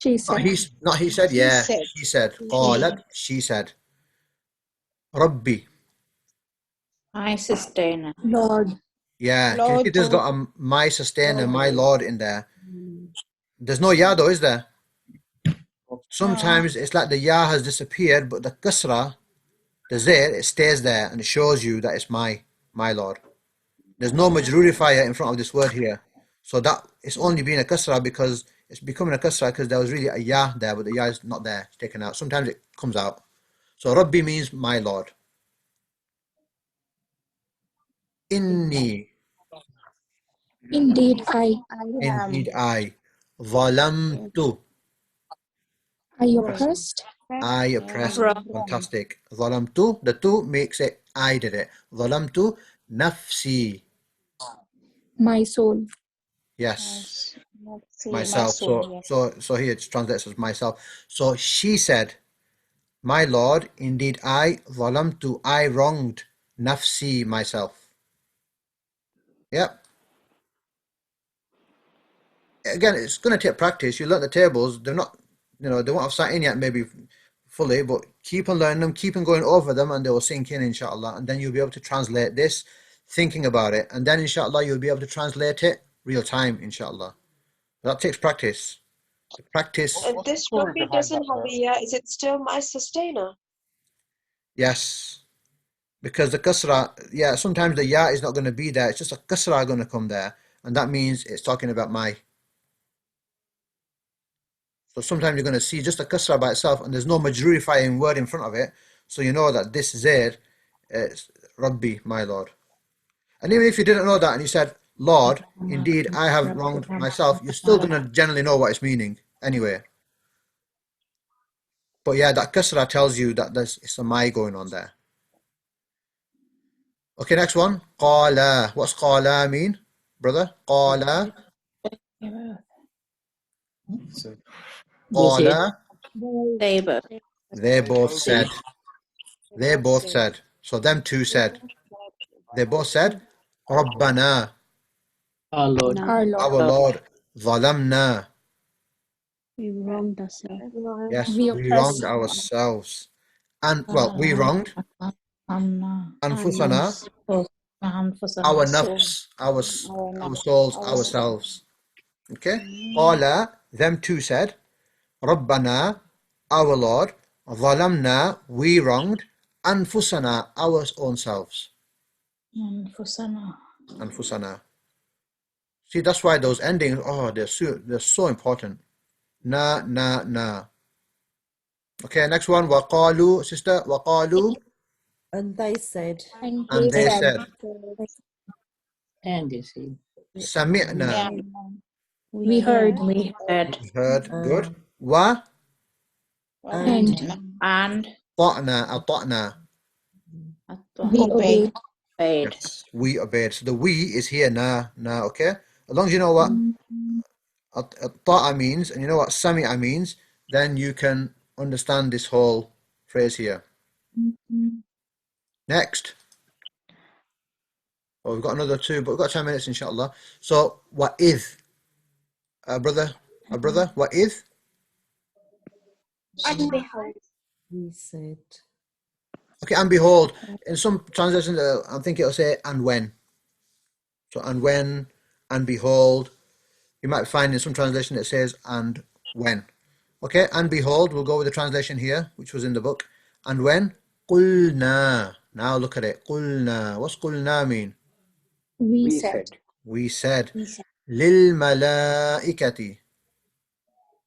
She said. Not he said, yeah. She said. Qalat, she said. Rabbi. My sustainer. Lord. Yeah, Lord, can you see there's got a my sustainer, my Lord in there. There's no ya though, is there? Sometimes it's like the ya has disappeared, but the kasra, the zir, it stays there and it shows you that it's my Lord. There's no majrurifier in front of this word here. So that it's only being a kasra because it's becoming a kasra because there was really a ya there, but the ya is not there, it's taken out. Sometimes it comes out. So Rabbi means my Lord. Inni. Indeed, I. Indeed, I. Zalamtu. Are you oppressed? I oppressed. Fantastic. Zalamtu. The tu makes it I did it. Zalamtu nafsi. My soul. Yes. Myself. So here it translates as myself. So she said, my Lord, indeed I, zalamtu, I wronged nafsi, myself. Yep. Again, it's going to take practice. You learn the tables. They're not, they won't have sat in yet maybe fully, but keep on learning them, keep on going over them, and they will sink in, inshallah. And then you'll be able to translate this, thinking about it. And then, inshallah, you'll be able to translate it real time, inshallah. That takes practice. Practice. And this Rabbi doesn't have a ya. Is it still my sustainer? Yes. Because the kasra, yeah, sometimes the ya is not going to be there. It's just a kasra going to come there. And that means it's talking about my. So sometimes you're going to see just a kasra by itself and there's no majrurifying word in front of it. So you know that this Zayd is Rabbi, my Lord. And even if you didn't know that and you said, Lord, indeed, I have wronged myself, you're still going to generally know what it's meaning anyway. But yeah, that kasra tells you that there's it's a my going on there. Okay, next one. Qala. What's qala mean, brother? Qala. Qala. They both. They both said. They both said. So them two said. They both said, Rabbana. Our Lord. Our Lord. Zalamna. We wronged ourselves. Yes, We we oppressed wronged ourselves. And, well, we wronged Anfusana, our nafs, our souls, ourselves. Okay? Qala, them two said, Rabbana, our Lord, Zalamna, we wronged, Anfusana, our own selves. Anfusana. See, that's why those endings, oh, they're so important. Na. Okay, next one. Waqalu, sister. Waqalu. And they said. And they said. And they said. Sami'na. We heard. We heard. Heard. Good. Wa. And Ta'na. we obeyed. Yes, we obeyed. So the we is here. Na. Okay. As long as you know what ta'a means and you know what sami'a means, then you can understand this whole phrase here. Next. Well, we've got another two, but we've got 10 minutes, inshallah. So, what is? Brother, what is? And behold. We said. Okay, and behold. In some translations, I think it'll say, and when. So, and when, and behold. You might find in some translation it says, and when. Okay, and behold, we'll go with the translation here, which was in the book. And when? Qulna. Now look at it. Qulna. What's qulna mean? We said. We said. Lil malaikati.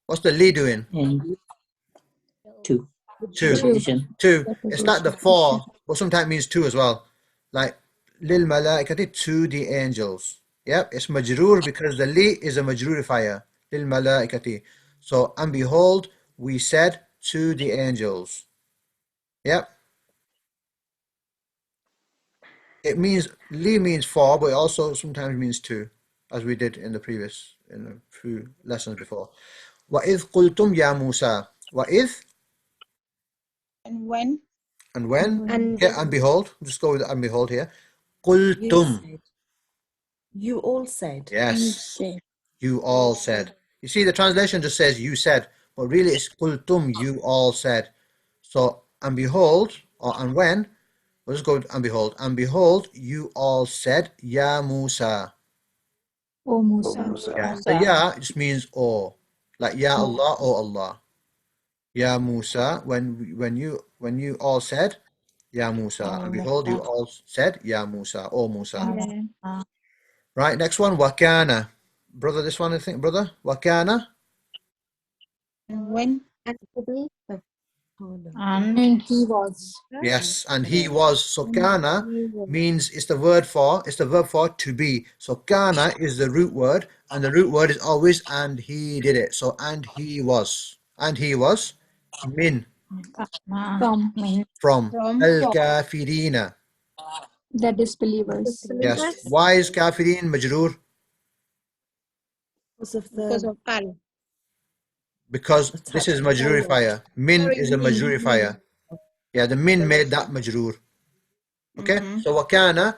What's the li doing? Two. It's like the four, but sometimes it means two as well. Like lil malaikati, to the angels. Yep, it's majroor because the li is a majroorifier. Lil malaikati. So, and behold, we said to the angels. Yep. It means, li means four, but it also sometimes means two, as we did in a few lessons before. وَإِذْ قُلْتُمْ يَا مُوسَى. وَإِذْ. And when? And behold. Just go with and behold here. قُلْتُمْ. You all said. Yes. You all said. You see, the translation just says you said, but really it's قُلْتُمْ, you all said. So, and behold, or and when, we'll just go with and behold. And behold, you all said, Ya Musa. O Musa. Yeah. The ya just means oh. Like Ya Allah, oh Allah. Ya Musa, when you all said, Ya Musa. And behold, you all said, Ya Musa, oh Musa. Right, next one, Wakana. Brother, this one, I think, brother. Wakana. And when? And he was. Yes, and he was. So kana means it's the verb for to be. So kana is the root word, and the root word is always and he did it. So and he was. And he was min. From al-kafirina. The disbelievers. Yes. Why is kafirin majroor? Because of kal. Because this is majroorifier. Min is a majroorifier. Yeah, the min made that majroor. Okay, so wakana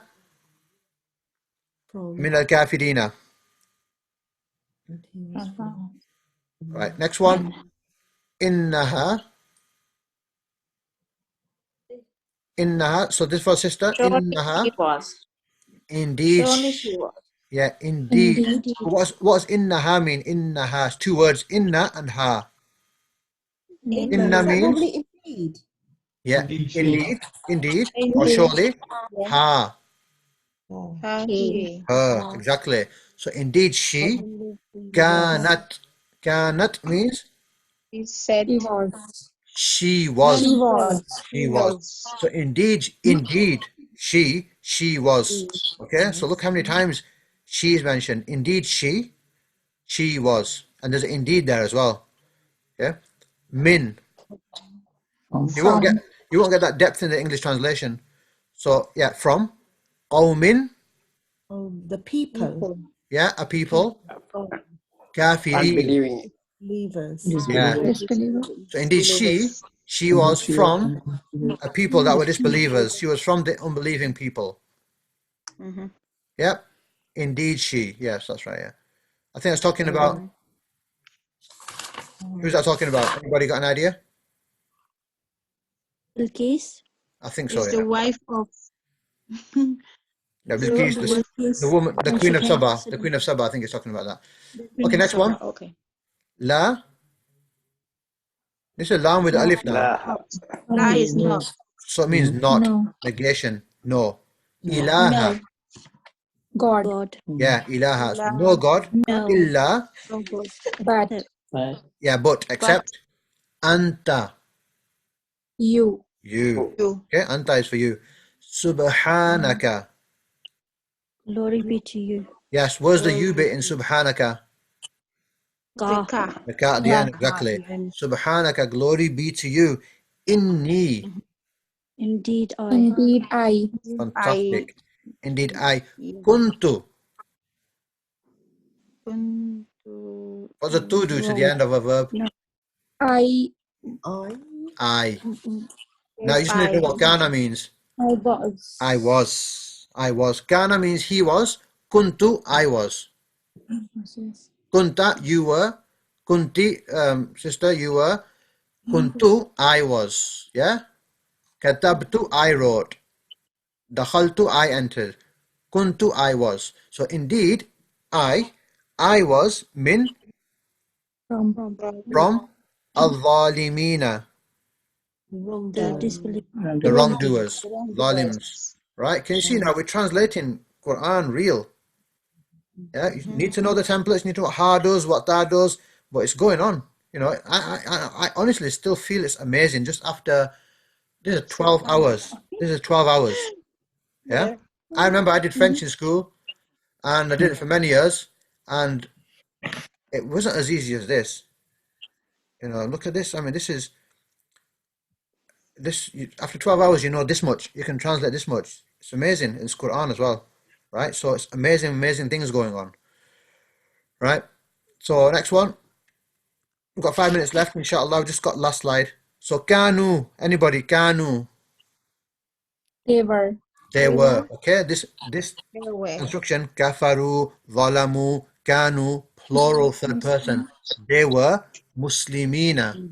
min al-kafirina. Right, next one. Innaha. So this was sister. Innaha. Indeed. Yeah, indeed. What's innaha mean? Innaha is two words, inna and ha. Inna means indeed. Yeah, indeed, or surely. Ha, her, exactly. So indeed she. Kanat. Kanat means He said. He was. she was. She was. She was. So indeed, she was. Okay, so look how many times she is mentioned. Indeed she was. And there's an indeed there as well. Okay. Min. You won't get that depth in the English translation. So yeah, from. Qawmin. Oh, the people. Yeah, a people. Kafirin. Unbelieving. Believers. Yeah. So indeed she was from a people that were disbelievers. She was from the unbelieving people. Yep. Indeed she. Yes, that's right, yeah. I think it's talking about, who's that talking about? Anybody got an idea? Bilqis. I think so, Is yeah. the wife of. Yeah, Bilqis, the woman, the Queen of Saba. The Queen of Saba, I think it's talking about that. Okay, next one. Okay. La. This is lam with alif now. La is not. So it means not. No. Negation. No. Ilaha. God. Yeah, ilaha. So no God. No. Illa. But Yeah, but except anta. you. You. Okay, anta is for you. Subhanaka. Glory be to you. Yes, where's the you bit in subhanaka? Ka. The ka at the end, exactly. Subhanaka, glory be to you. Inni. Indeed I. Indeed I. Fantastic. Indeed I. Kuntu. What's a to do to the end of a verb? No. I Now you just need to know what kana means. was. I was. Kana means he was. Kuntu, I was. Kunta, you were. Kunti, sister, you were. Kuntu, I was. Yeah? Katabtu, I wrote. Dakhaltu, I entered. Kuntu, I was. So indeed, I was min From al-zalimina. The wrongdoers. Zalims. Right? Can you see now we're translating Quran real. Yeah, you need to know the templates, you need to know what ha does, what ta does, but it's going on. You know, I honestly still feel it's amazing just after, this is 12 hours. This is 12 hours. Yeah? I remember I did French in school and I did it for many years and it wasn't as easy as this. You know, look at this. I mean, after 12 hours, you know this much. You can translate this much. It's amazing. It's Quran as well. Right? So it's amazing things going on. Right? So next one. We've got 5 minutes left, inshallah. We've just got last slide. So kanu. Anybody? Kanu. They were. They were. Okay? This construction. Kafaru, zalamu, kanu, plural, third person. They were muslimina.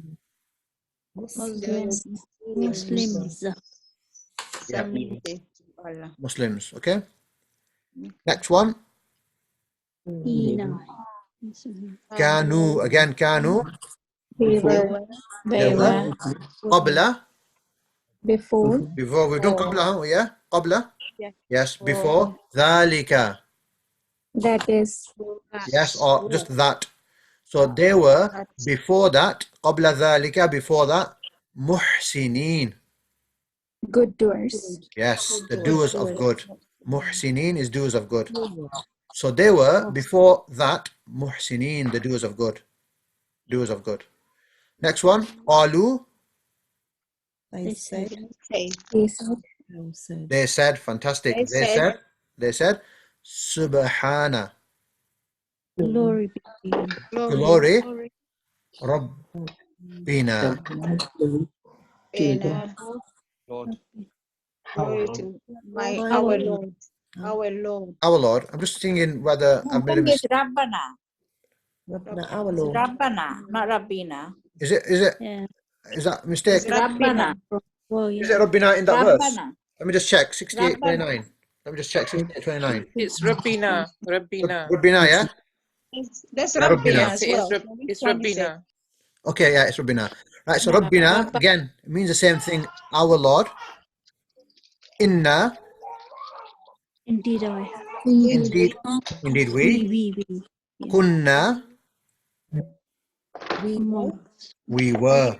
Muslims. Yeah. Muslims. Okay? Next one. Kanu. Again, kanu. They were. Qabla. Before. We've done qabla, haven't we? Yeah? Qabla? Yeah. Yes, before. Dhalika. That is. Yes, or just that. So they were before that. Qabla dhalika, before that. Muhsinin. Good doers. Yes, the doers of good. Muhsinin is doers of good. So they were before that. Muhsinin, the doers of good. Doers of good. Next one. Qalu. They said. They said. Fantastic. They said. Subhana. Glory be to you. Glory. Rabbina. Lord. Glory to our Lord. Our Lord. Our Lord. I'm just thinking whether I've made a mistake. Rabbana. Our Lord. Rabbana, not Rabbina. Is it? Yeah. Is that a mistake? Rabbana. Well, yeah. Is it Rabbina in that verse? Rabbana. Let me just check. 68:29. Let me just check. 68:29. It's Rabbina. Rabbina, yeah? That's Yeah, Rabbina Rabbina. as Yes, well. it's Rabbina. Okay, yeah, it's Rabbina. Right, so Rabbina, again, it means the same thing. Our Lord. Inna. Indeed, I have. Indeed we. We. Yeah. Kunna. Amongst. We were.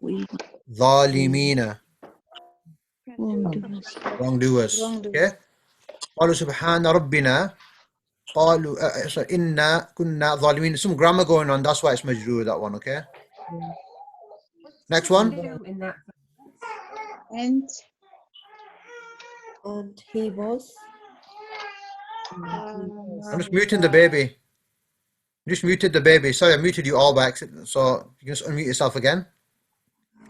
We. Zalimina. Wrongdoers. Wrongdoers. Okay. قالوا سبحان ربنا. قالوا sorry, إنا كنا ظالمين. Some grammar going on. That's why it's majroor, that one. Okay. Next one. In that And he was. I'm just muting the baby. Just muted the baby. Sorry, I muted you all by accident. So you can just unmute yourself again.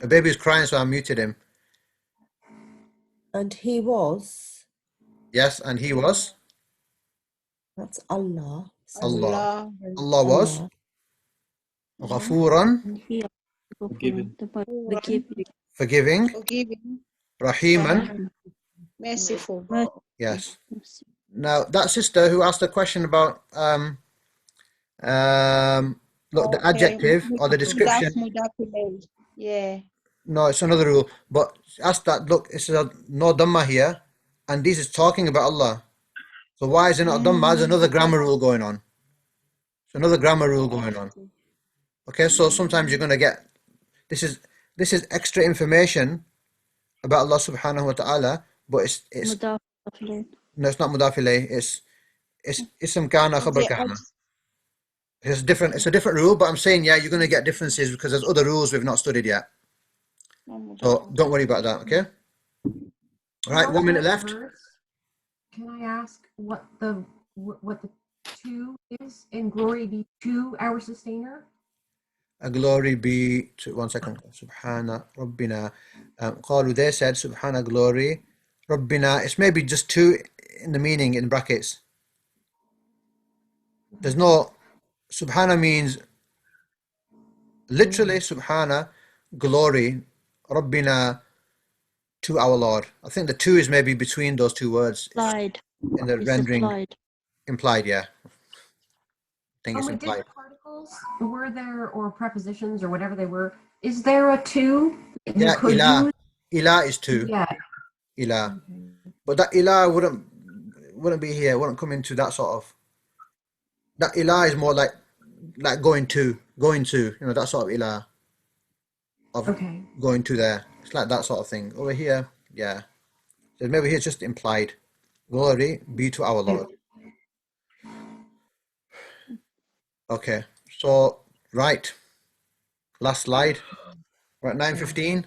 The baby is crying, so I muted him. And he was. Yes, and he was. That's Allah. Allah. Allah was. Ghafuran. Forgiving. Rahiman. Merciful. Yes. Now that sister who asked a question about look, the adjective or the description. Yeah. No, it's another rule. But ask that. Look, it's no dhamma here, and this is talking about Allah. So why is it not dhamma? There's another grammar rule going on. It's another grammar rule going on. Okay, so sometimes you're going to get this is extra information about Allah subhanahu wa ta'ala, but it's no, it's not mudaf ilayh. It's ism kana khabar kana. It's a different rule, but I'm saying yeah, you're going to get differences because there's other rules we've not studied yet. So don't worry about that, okay? All right, 1 minute left. Can I ask what the two is in glory be to our sustainer? A glory be to 1 second. Subhana Rabbina. Qalu, they said Subhana glory. Rabbina. It's maybe just two in the meaning in brackets. There's no Subhana means literally Subhana glory. Rabbina to our Lord. I think the two is maybe between those two words. Implied. In the rendering. Implied, yeah. I think it's With implied. different particles, were there, or prepositions or whatever they were, is there a to? Yeah, ilah. Ilah is two. Yeah. Ilah. But that ilah wouldn't be here, wouldn't come into that sort of. That ilah is more like going to, you know, that sort of ilah. Of going to there. It's like that sort of thing. Over here, yeah. So maybe here it's just implied. Glory be to our Lord. Okay. So, right. Last slide. We're at 9:15.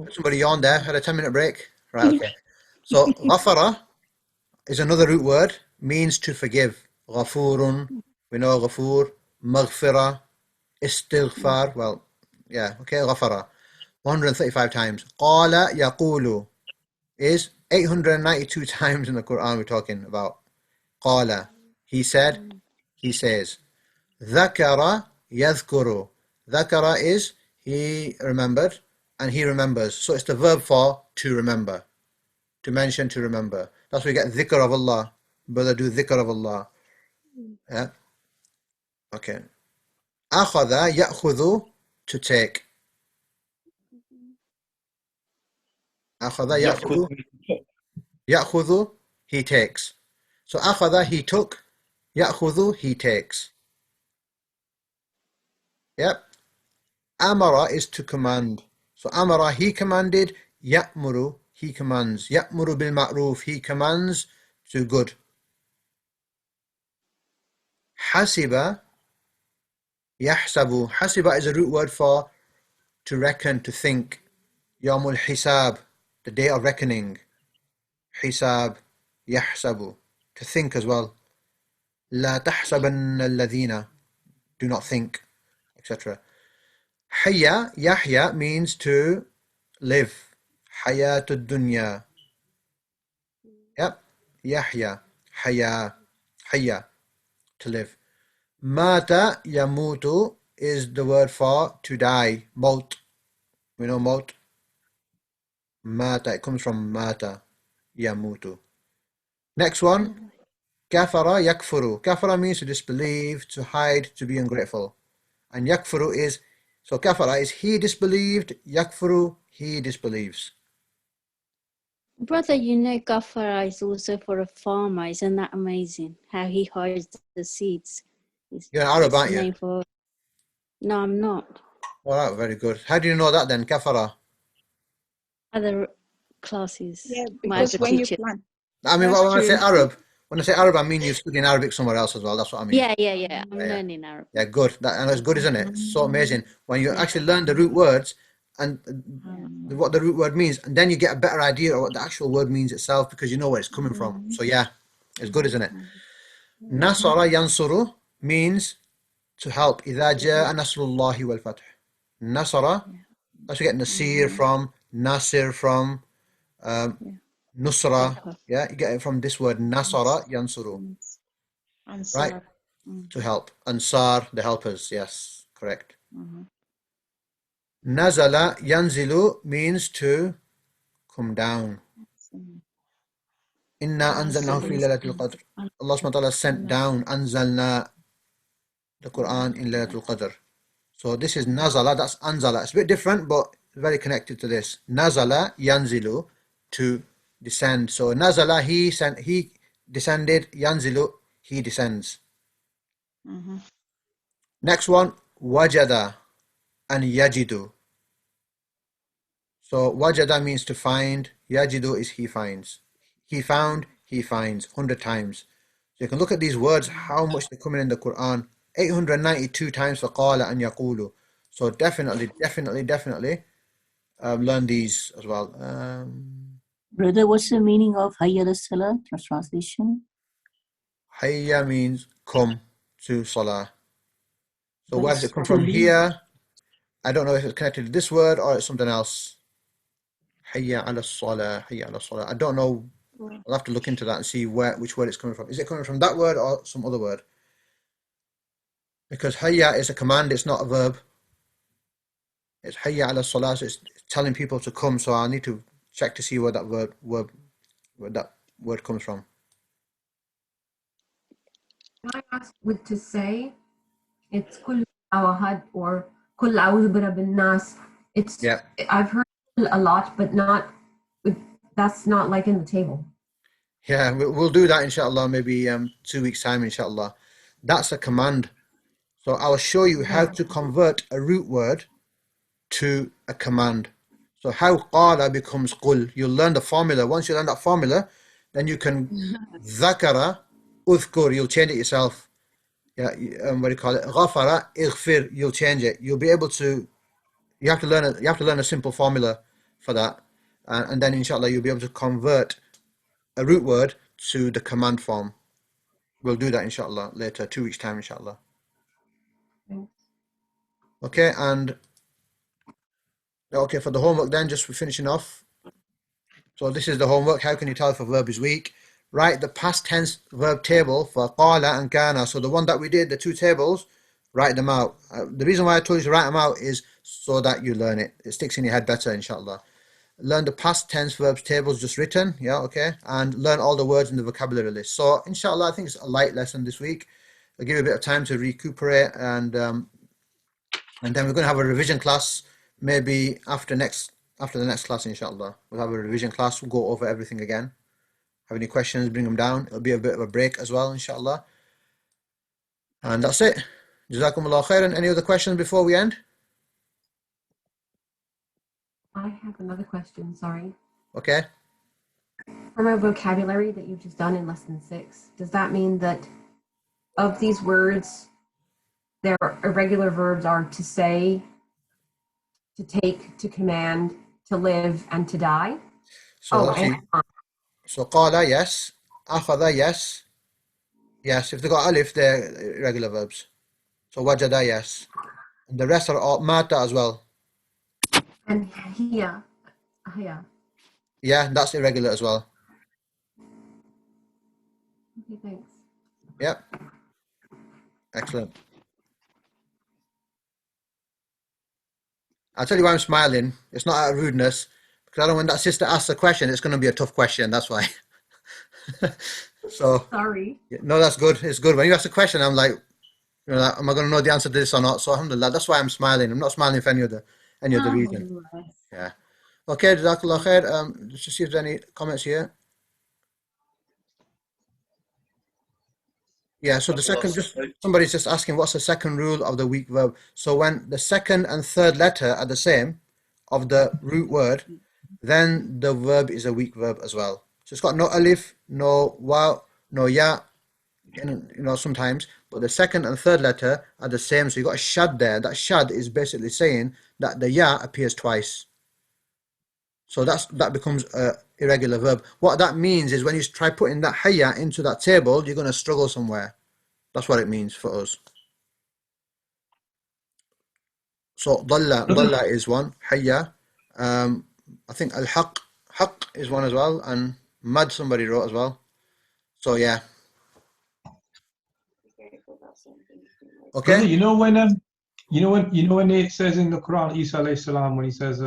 Somebody yawned there. Had a 10-minute break. Right, okay. So, ghafara is another root word. Means to forgive. Ghafurun. We know ghafur. Maghfira. Istighfar. Well, yeah, okay, ghafara. 135 times. Qala yaqulu is 892 times in the Quran we're talking about. Qala, he said, he says. Dhakara yadhkuru. Dhakara is he remembered and he remembers. So it's the verb for to remember. To mention, to remember. That's where we get dhikr of Allah. Brother, do dhikr of Allah. Yeah. Okay. Akhadha ya'khudhu, to take. Akhadha ya'khudhu. Ya'khudhu, he takes. So akhadha, he took. Ya'khudhu, he takes. Yep. Amara is to command. So amara, he commanded. Ya'muru, he commands. Ya'muru bil ma'ruf, he commands to good. Hasiba, yahsabu. Hasiba is a root word for to reckon, to think. Yawmul hisab, the day of reckoning. Hisab, yahsabu, to think as well. La tahsabanna alladhina, do not think, etc. Hayya, Yahya means to live. Hayatud dunya. Yep. Yahya, Hayya, to live. Mata yamutu is the word for to die. Maut. We know maut. Mata, it comes from mata. Yamutu. Next one. Kafara yakfuru. Kafara means to disbelieve, to hide, to be ungrateful. And yakfuru is, so kafara is he disbelieved, yakfuru, he disbelieves. Brother, you know Gafara is also for a farmer. Isn't that amazing? How he hides the seeds. You're an Arab, It's aren't you? name for... No, I'm not. All right, very good. How do you know that then, kafara? Other classes. Yeah, My because other when you teacher. plant. I mean, That's when I say true. Arab, I mean you're studying Arabic somewhere else as well. That's what I mean. Yeah. I'm Yeah. learning Arabic. Yeah, good. And it's good, isn't it? So amazing. When you actually learn the root words and what the root word means, and then you get a better idea of what the actual word means itself because you know where it's coming from. So yeah, it's good, isn't it? Nasara yansuru means to help. إذا جاء نصر الله والفتح. Nasara, that's where you get Nasir from, Nasir from, Nusra. Yeah, you get it from this word, Nasara yansuru. Right? To help. Ansar, the helpers. Yes, correct. Nazala yanzilu means to come down. Inna anzalnahu fi laylatul qadr. Allah subhanahu wa ta'ala sent down, anzalna, the Quran in laylatul qadr. So this is nazala, that's anzala. It's a bit different, but very connected to this. Nazala yanzilu, to descend. So nazala, he descended, yanzilu, he descends. Next one, wajada and yajidu. So wajada means to find, yajidu is he finds. He found, he finds, 100 times. So you can look at these words, how much they're coming in the Quran. 892 times for qala and yaqulu. So definitely learn these as well. Brother, what's the meaning of hayya as-salah? Translation? Hayya means come to salah. So where does it come from? Here. I don't know if it's connected to this word or it's something else. Hayya ala salah, hayya ala salah. I don't know. I'll have to look into that and see which word it's coming from. Is it coming from that word or some other word? Because hayya is a command, it's not a verb. It's hayya ala salah, so it's telling people to come. So I need to check to see where that word comes from. Can I ask with to say? It's kul awahad or kul a'udhu birabbin nas. It's I've heard a lot, but not. That's not like in the table. Yeah, we'll do that inshallah. Maybe 2 weeks time inshallah. That's a command. So I'll show you how to convert a root word to a command. So how qala becomes qul. You'll learn the formula. Once you learn that formula, then you can dhakara, udhkur. You'll change it yourself. Yeah, what do you call it? Ghafara, ighfir. You'll change it. You'll be able to. You have to learn a simple formula for that, and then inshallah you'll be able to convert a root word to the command form. We'll do that inshallah later, 2 weeks time inshallah. Okay, and okay, for the homework then, just finishing off. So this is the homework. How can you tell if a verb is weak? Write the past tense verb table for qala and kana. So the one that we did, the two tables, write them out. The reason why I told you to write them out is so that you learn it. It sticks in your head better, inshallah. Learn the past tense verbs tables just written, yeah, okay, and learn all the words in the vocabulary list. So inshallah, I think it's a light lesson this week. I'll give you a bit of time to recuperate, and then we're going to have a revision class maybe after the next class, inshallah. We'll have a revision class. We'll go over everything again. Have any questions, bring them down. It'll be a bit of a break as well, inshallah. And that's it. Jazakumullah khairan. Any other questions before we end? I have another question, sorry. Okay. From our vocabulary that you've just done in lesson 6, does that mean that of these words, their irregular verbs are to say, to take, to command, to live, and to die? So qala, yes. Akhadha, yes. Yes, if they got alif, they're irregular verbs. So wajada, yes. And the rest are all mata as well. And hiya. Yeah, that's irregular as well. Okay, thanks. Yep. Excellent. I'll tell you why I'm smiling. It's not out of rudeness, because I know when that sister asks a question, it's going to be a tough question. That's why. So. Sorry. No, that's good. It's good. When you ask a question, I'm like, You know, like, am I going to know the answer to this or not? So alhamdulillah, that's why I'm smiling. I'm not smiling for any other reason. Yeah. Okay, Jazakallah khair. Let's just see if there's any comments here. Yeah, so the second, somebody's just asking what's the second rule of the weak verb. So when the second and third letter are the same of the root word, then the verb is a weak verb as well. So it's got no alif, no waw, no ya, and sometimes, but the second and third letter are the same. So you got a shad there. That shad is basically saying that the ya appears twice. So that becomes a irregular verb. What that means is when you try putting that hayya into that table, you're going to struggle somewhere. That's what it means for us. So dalla is one, hayya. I think al-haq is one as well, and mad somebody wrote as well. So yeah. Okay. Brother, you know when it says in the Quran, Isa alayhi salam, when he says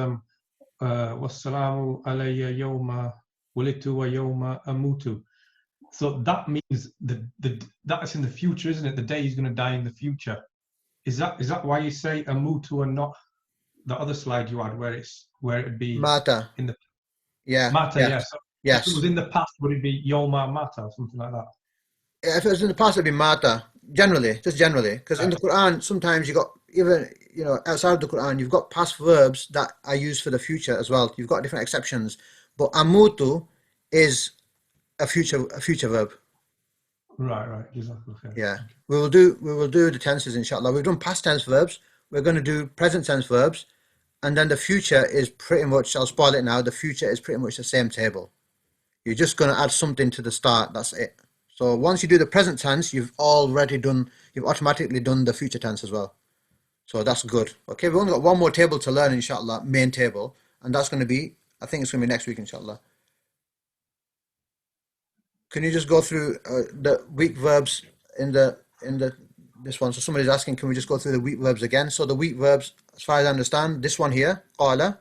wassalamu alayya yawma wulitu wa yawma amutu. So that means that's in the future, isn't it? The day he's going to die in the future. Is that why you say amutu and not the other slide you had where it'd be mata in the mata? Yeah. So yes. If it was in the past, would it be yawma mata or something like that? Yeah, if it was in the past, it'd be mata. Just generally, because in the Quran sometimes you got even outside of the Quran you've got past verbs that are used for the future as well. You've got different exceptions, but amutu is a future verb. Right. Yeah, we will do the tenses inshallah. We've done past tense verbs. We're going to do present tense verbs, and then the future is pretty much, I'll spoil it now, the future is pretty much the same table. You're just going to add something to the start. That's it. So once you do the present tense, you've automatically done the future tense as well. So that's good. Okay, we've only got one more table to learn inshallah, main table, and that's going to be, I think it's going to be next week inshallah. Can you just go through the weak verbs in this one? So somebody's asking, can we just go through the weak verbs again? So the weak verbs, as far as I understand, this one here, qala,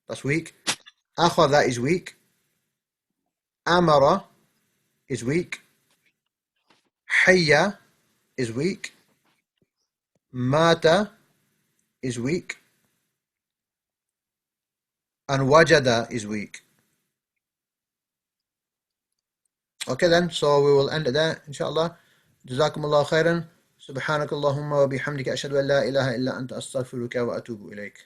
that's weak. Akhadha is weak. Amara is weak. Hayya is weak. Mata is weak. And wajada is weak. Okay then, so we will end it there, inshallah. Jazakumullah khairan. Subhanakallahumma wa bihamdika ashhadu an la ilaha illa anta astaghfiruka wa atubu ilayk.